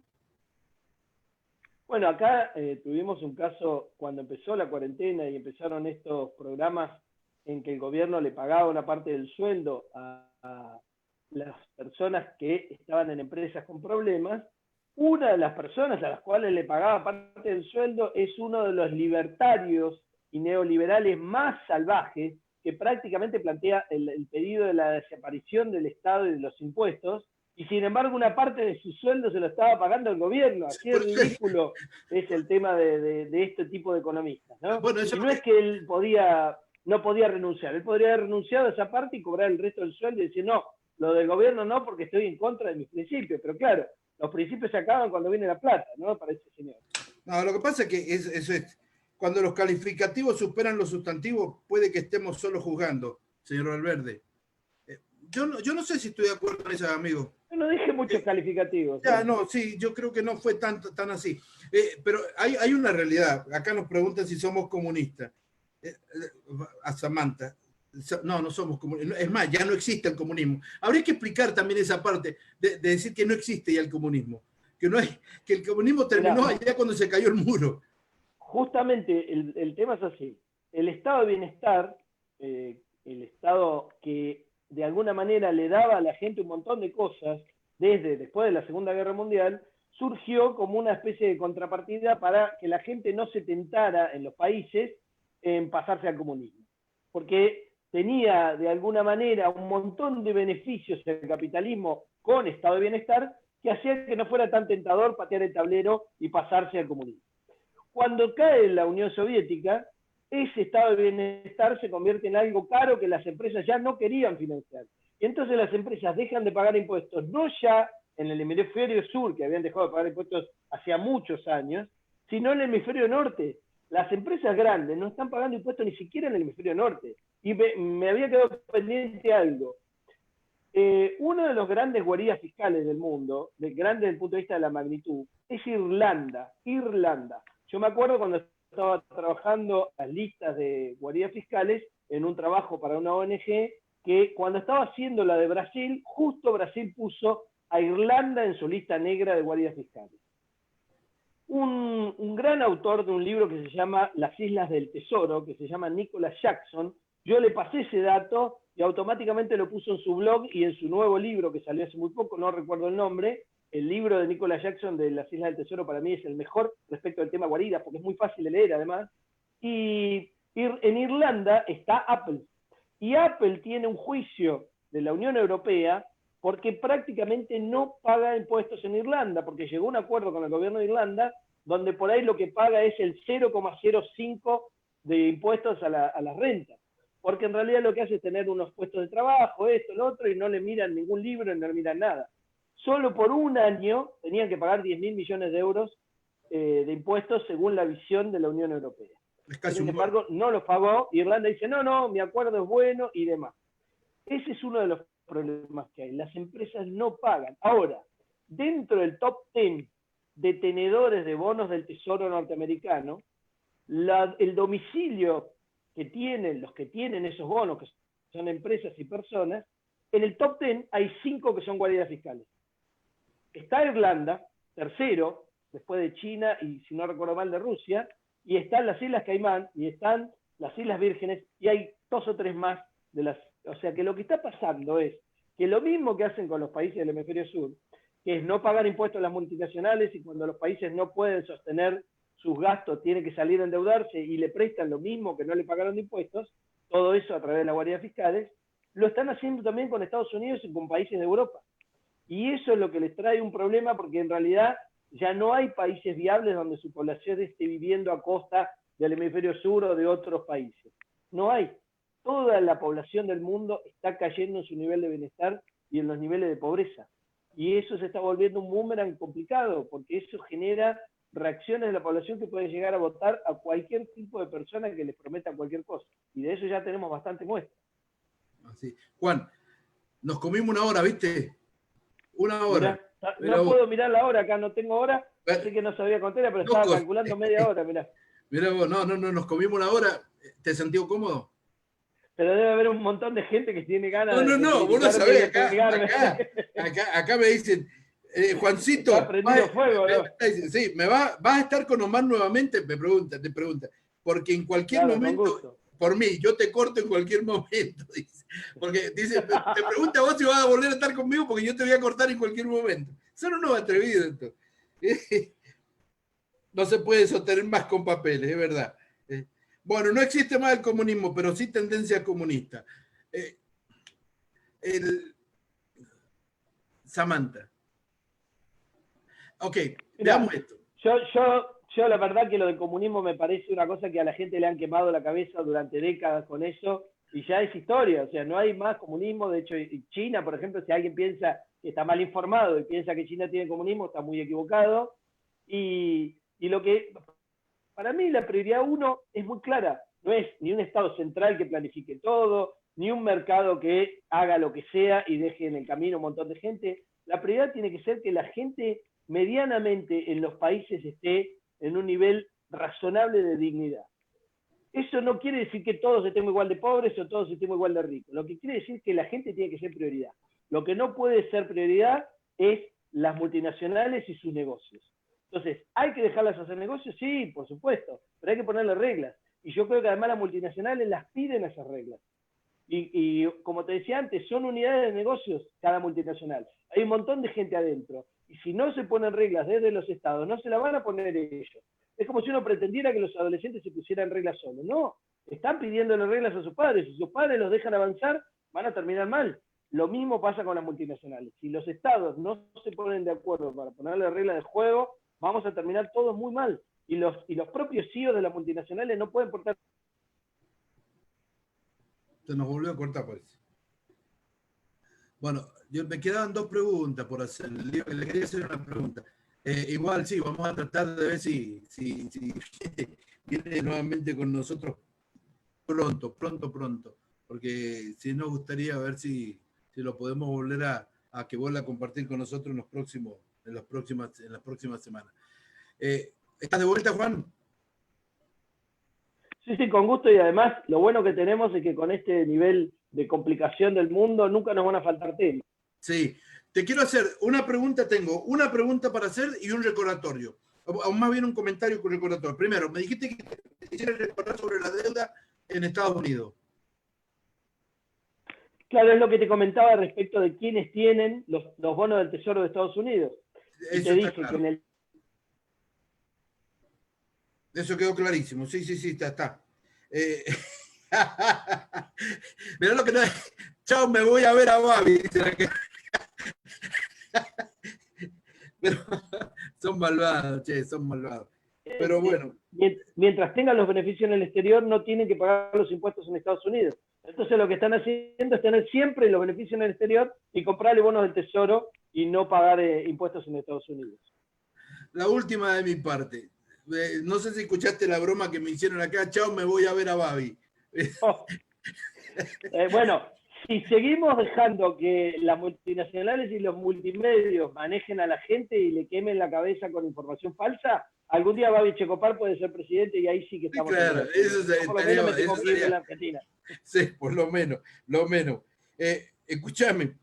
Bueno, acá tuvimos un caso cuando empezó la cuarentena y empezaron estos programas en que el gobierno le pagaba una parte del sueldo a las personas que estaban en empresas con problemas. Una de las personas a las cuales le pagaba parte del sueldo es uno de los libertarios y neoliberales más salvajes que prácticamente plantea el pedido de la desaparición del Estado y de los impuestos, y sin embargo una parte de su sueldo se lo estaba pagando el gobierno. Así de ridículo es el tema de este tipo de economistas, ¿no? Bueno, y no es que él no podía renunciar, él podría haber renunciado a esa parte y cobrar el resto del sueldo y decir, no, lo del gobierno no, porque estoy en contra de mis principios. Pero claro, los principios se acaban cuando viene la plata, ¿no? Para ese señor. No, lo que pasa es que cuando los calificativos superan los sustantivos, puede que estemos solo juzgando, señor Valverde. Yo no sé si estoy de acuerdo con eso, amigo. Yo no dije muchos calificativos. Ya, no, sí, yo creo que no fue tan así. Pero hay una realidad. Acá nos preguntan si somos comunistas. A Samantha. No somos comunistas. Es más, ya no existe el comunismo. Habría que explicar también esa parte de decir que no existe ya el comunismo. Que el comunismo terminó allá cuando se cayó el muro. Justamente el tema es así. El estado de bienestar, el estado que de alguna manera le daba a la gente un montón de cosas, después de la Segunda Guerra Mundial, surgió como una especie de contrapartida para que la gente no se tentara en los países en pasarse al comunismo. Porque tenía de alguna manera un montón de beneficios el capitalismo con estado de bienestar que hacía que no fuera tan tentador patear el tablero y pasarse al comunismo. Cuando cae la Unión Soviética, ese estado de bienestar se convierte en algo caro que las empresas ya no querían financiar. Y entonces las empresas dejan de pagar impuestos, no ya en el hemisferio sur, que habían dejado de pagar impuestos hacía muchos años, sino en el hemisferio norte. Las empresas grandes no están pagando impuestos ni siquiera en el hemisferio norte. Y me había quedado pendiente algo. Uno de los grandes guaridas fiscales del mundo, grande desde el punto de vista de la magnitud, es Irlanda. Yo me acuerdo cuando estaba trabajando las listas de guaridas fiscales en un trabajo para una ONG, que cuando estaba haciendo la de Brasil, justo Brasil puso a Irlanda en su lista negra de guaridas fiscales. Un gran autor de un libro que se llama Las Islas del Tesoro, que se llama Nicholas Jackson, yo le pasé ese dato y automáticamente lo puso en su blog y en su nuevo libro que salió hace muy poco, no recuerdo el nombre. El libro de Nicholas Jackson de Las Islas del Tesoro para mí es el mejor respecto al tema guaridas, porque es muy fácil de leer además. Y en Irlanda está Apple. Y Apple tiene un juicio de la Unión Europea porque prácticamente no paga impuestos en Irlanda, porque llegó a un acuerdo con el gobierno de Irlanda donde por ahí lo que paga es el 0,05 de impuestos a las rentas. Porque en realidad lo que hace es tener unos puestos de trabajo, esto, lo otro, y no le miran ningún libro, no le miran nada. Solo por un año tenían que pagar 10.000 millones de euros de impuestos según la visión de la Unión Europea. Sin embargo, no los pagó, y Irlanda dice, no, mi acuerdo es bueno y demás. Ese es uno de los problemas que hay. Las empresas no pagan. Ahora, dentro del top 10 de tenedores de bonos del Tesoro norteamericano, el domicilio que tienen los que tienen esos bonos, que son empresas y personas, en el top 10 hay 5 que son guaridas fiscales. Está Irlanda, tercero, después de China y, si no recuerdo mal, de Rusia, y están las Islas Caimán, y están las Islas Vírgenes, y hay 2 o 3 más de las... O sea que lo que está pasando es que lo mismo que hacen con los países del hemisferio sur, que es no pagar impuestos a las multinacionales, y cuando los países no pueden sostener sus gastos, tienen que salir a endeudarse y le prestan lo mismo que no le pagaron de impuestos, todo eso a través de las guaridas fiscales, lo están haciendo también con Estados Unidos y con países de Europa. Y eso es lo que les trae un problema, porque en realidad ya no hay países viables donde su población esté viviendo a costa del hemisferio sur o de otros países. No hay. Toda la población del mundo está cayendo en su nivel de bienestar y en los niveles de pobreza. Y eso se está volviendo un boomerang complicado, porque eso genera reacciones de la población que pueden llegar a votar a cualquier tipo de persona que les prometa cualquier cosa. Y de eso ya tenemos bastante muestra. Así. Juan, nos comimos una hora, ¿viste? Una hora. Mirá, no puedo mirar la hora acá, no tengo hora, así que no sabía contar, pero estaba calculando media hora, mirá. Mirá vos, no, nos comimos una hora. ¿Te sentís cómodo? Pero debe haber un montón de gente que tiene ganas de... No, vos no sabés, acá me dicen, Juancito, fuego, ¿no? Sí, vas a estar con Omar nuevamente, te pregunta, porque en cualquier momento, por mí, yo te corto en cualquier momento, dice. Porque dice, te pregunta vos si vas a volver a estar conmigo porque yo te voy a cortar en cualquier momento. Son unos atrevidos esto. No se puede sostener más con papeles, es verdad. Bueno, no existe más el comunismo, pero sí tendencia comunista. El Samantha. Ok, Mirá, veamos esto. yo la verdad que lo del comunismo me parece una cosa que a la gente le han quemado la cabeza durante décadas con eso y ya es historia, o sea, no hay más comunismo. De hecho, China, por ejemplo, si alguien piensa que está mal informado y piensa que China tiene comunismo, está muy equivocado. Y lo que, para mí la prioridad uno es muy clara, no es ni un Estado central que planifique todo, ni un mercado que haga lo que sea y deje en el camino un montón de gente. La prioridad tiene que ser que la gente medianamente en los países esté en un nivel razonable de dignidad. Eso no quiere decir que todos estemos igual de pobres o todos estemos igual de ricos. Lo que quiere decir es que la gente tiene que ser prioridad. Lo que no puede ser prioridad es las multinacionales y sus negocios. Entonces, ¿hay que dejarlas hacer negocios? Sí, por supuesto, pero hay que ponerle reglas. Y yo creo que además las multinacionales las piden esas reglas. Y como te decía antes, son unidades de negocios cada multinacional. Hay un montón de gente adentro. Y si no se ponen reglas desde los estados, no se las van a poner ellos. Es como si uno pretendiera que los adolescentes se pusieran reglas solos. No, están pidiéndole reglas a sus padres. Si sus padres los dejan avanzar, van a terminar mal. Lo mismo pasa con las multinacionales. Si los estados no se ponen de acuerdo para ponerle reglas de juego, vamos a terminar todos muy mal. Y los propios CEOs de las multinacionales no pueden portar. Se nos volvió a cortar, parece. Bueno, me quedaban dos preguntas por hacer. Le quería hacer una pregunta. Igual sí, vamos a tratar de ver si viene nuevamente con nosotros pronto, porque sí nos gustaría ver si lo podemos volver a que vuelva a compartir con nosotros en las próximas semanas. ¿Estás de vuelta, Juan? Sí, sí, con gusto. Y además lo bueno que tenemos es que con este nivel de complicación del mundo nunca nos van a faltar temas. Sí, te quiero hacer tengo una pregunta para hacer y un recordatorio, o más bien un comentario con recordatorio. Primero, me dijiste que te quisiera recordar sobre la deuda en Estados Unidos. Claro, es lo que te comentaba respecto de quiénes tienen los bonos del Tesoro de Estados Unidos. Y Eso te está dice que claro. en el... Eso quedó clarísimo. Sí, está. Mirá lo que no es. Chao, me voy a ver a Babi. Pero son malvados, che, son malvados. Pero bueno. Mientras tengan los beneficios en el exterior, no tienen que pagar los impuestos en Estados Unidos. Entonces lo que están haciendo es tener siempre los beneficios en el exterior y comprarle bonos del Tesoro y no pagar impuestos en Estados Unidos. La última de mi parte. No sé si escuchaste la broma que me hicieron acá. Chao, me voy a ver a Babi. Oh. Bueno, si seguimos dejando que las multinacionales y los multimedios manejen a la gente y le quemen la cabeza con información falsa, algún día Babi Checopar puede ser presidente y ahí sí que estamos. Sí, claro, por lo menos me tengo que ir de la Argentina. Sí, por lo menos, lo menos. Escúchame,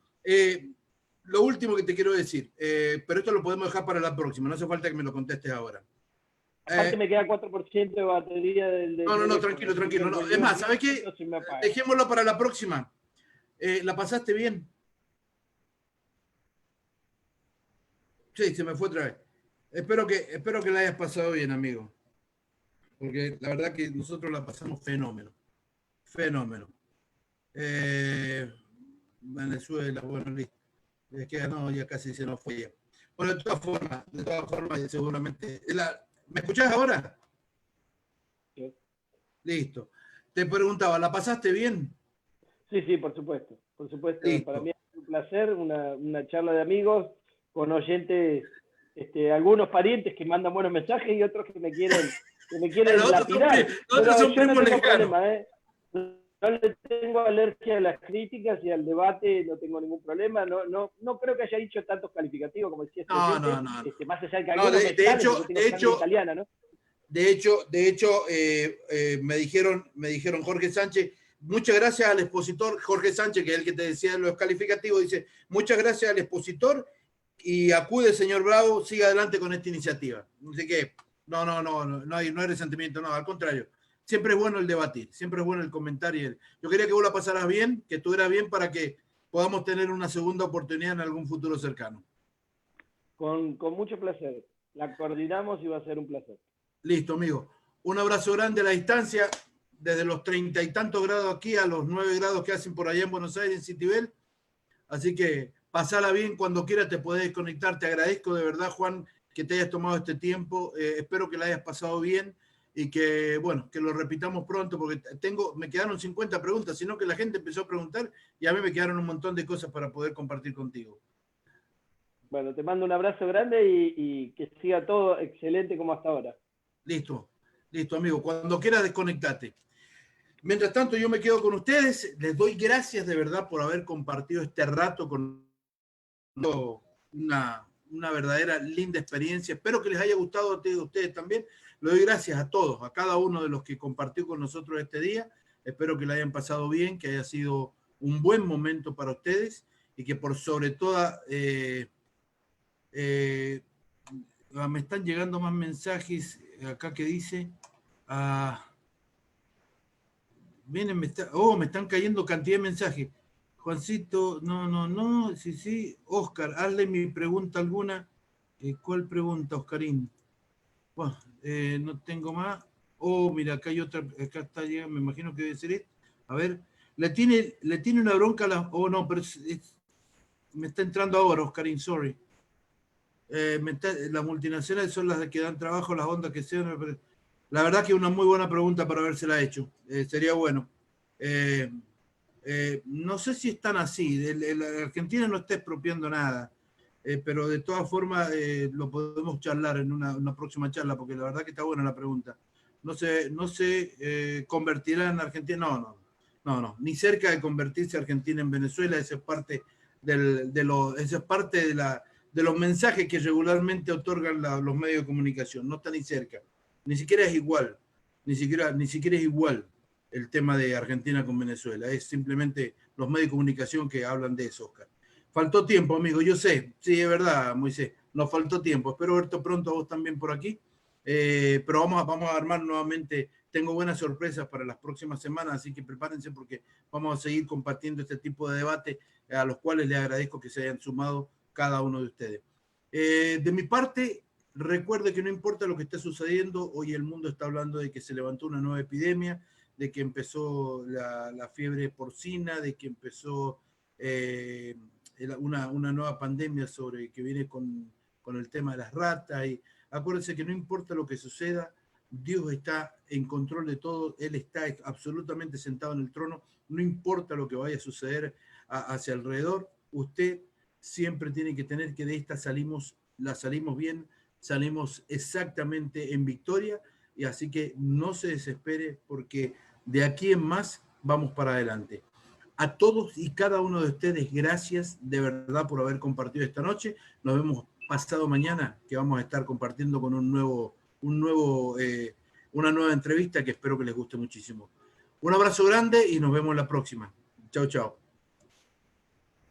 lo último que te quiero decir, pero esto lo podemos dejar para la próxima, no hace falta que me lo contestes ahora. Aparte me queda 4% de batería del... No, tranquilo. No. Es más, ¿sabes qué? Dejémoslo para la próxima. ¿La pasaste bien? Sí, se me fue otra vez. Espero que la hayas pasado bien, amigo. Porque la verdad que nosotros la pasamos fenómeno. Venezuela, bueno, listo. Es que no, ya casi se nos fue ya. Bueno, de todas formas, seguramente. ¿Me escuchás ahora? Sí. Listo. Te preguntaba, ¿la pasaste bien? Sí, por supuesto. Listo. Para mí es un placer, una charla de amigos con oyentes, algunos parientes que mandan buenos mensajes y otros que me quieren lapidar. Nosotros son yo no primos tengo lejanos. problema, no le tengo alergia a las críticas y al debate, no tengo ningún problema. No creo que haya dicho tantos calificativos como decía No. más allá de que algunos de hecho, italiana, ¿no? De hecho, me dijeron Jorge Sánchez, muchas gracias al expositor, Jorge Sánchez, que es el que te decía los calificativos, dice, muchas gracias al expositor y acude, señor Bravo, siga adelante con esta iniciativa. Así que, no hay resentimiento, no, al contrario. Siempre es bueno el debatir, siempre es bueno el comentario. Yo quería que vos la pasaras bien, que estuvieras bien para que podamos tener una segunda oportunidad en algún futuro cercano. Con mucho placer. La coordinamos y va a ser un placer. Listo, amigo. Un abrazo grande a la distancia. desde los 30 y tantos grados aquí a los 9 grados que hacen por allá en Buenos Aires, en Citibel. Así que pasala bien, cuando quieras te podés conectar. Te agradezco de verdad, Juan, que te hayas tomado este tiempo. Espero que la hayas pasado bien y que, bueno, que lo repitamos pronto, porque me quedaron 50 preguntas, sino que la gente empezó a preguntar y a mí me quedaron un montón de cosas para poder compartir contigo. Bueno, te mando un abrazo grande y que siga todo excelente como hasta ahora. Listo, listo, amigo. Cuando quieras, desconectate. Mientras tanto, yo me quedo con ustedes. Les doy gracias de verdad por haber compartido este rato con una verdadera linda experiencia. Espero que les haya gustado a ustedes también. Le doy gracias a todos, a cada uno de los que compartió con nosotros este día. Espero que le hayan pasado bien, que haya sido un buen momento para ustedes y que por sobre todo me están llegando más mensajes acá que dice miren, me están cayendo cantidad de mensajes. Juancito, no, sí, Oscar, hazle mi pregunta alguna. ¿Cuál pregunta, Oscarín? Bueno, no tengo más. Mira, acá hay otra, acá está llegando, me imagino que debe ser esto. A ver, le tiene una bronca a la... no, pero me está entrando ahora, Oscarín, sorry. Las multinacionales son las que dan trabajo, las ondas que sean. La verdad que es una muy buena pregunta para habérsela hecho. Sería bueno. No sé si están así. La Argentina no está expropiando nada. Pero de todas formas lo podemos charlar en una próxima charla, porque la verdad que está buena la pregunta. No se convertirá en Argentina. No. Ni cerca de convertirse Argentina en Venezuela. Esa es parte de los mensajes que regularmente otorgan los medios de comunicación. No está ni cerca. Ni siquiera es igual. Ni siquiera es igual el tema de Argentina con Venezuela. Es simplemente los medios de comunicación que hablan de eso, Oscar. Faltó tiempo, amigo, yo sé. Sí, es verdad, Moisés. Nos faltó tiempo. Espero verte pronto a vos también por aquí. Pero vamos a armar nuevamente. Tengo buenas sorpresas para las próximas semanas, así que prepárense porque vamos a seguir compartiendo este tipo de debate a los cuales les agradezco que se hayan sumado cada uno de ustedes. De mi parte, recuerde que no importa lo que esté sucediendo, hoy el mundo está hablando de que se levantó una nueva epidemia, de que empezó la fiebre porcina, de que empezó una nueva pandemia que viene con el tema de las ratas. Y acuérdense que no importa lo que suceda, Dios está en control de todo, Él está absolutamente sentado en el trono, no importa lo que vaya a suceder hacia alrededor, usted siempre tiene que tener que de esta salimos bien, salimos exactamente en victoria, y así que no se desespere porque de aquí en más vamos para adelante. A todos y cada uno de ustedes, gracias de verdad por haber compartido esta noche. Nos vemos pasado mañana, que vamos a estar compartiendo con una nueva entrevista que espero que les guste muchísimo. Un abrazo grande y nos vemos la próxima. Chao, chao.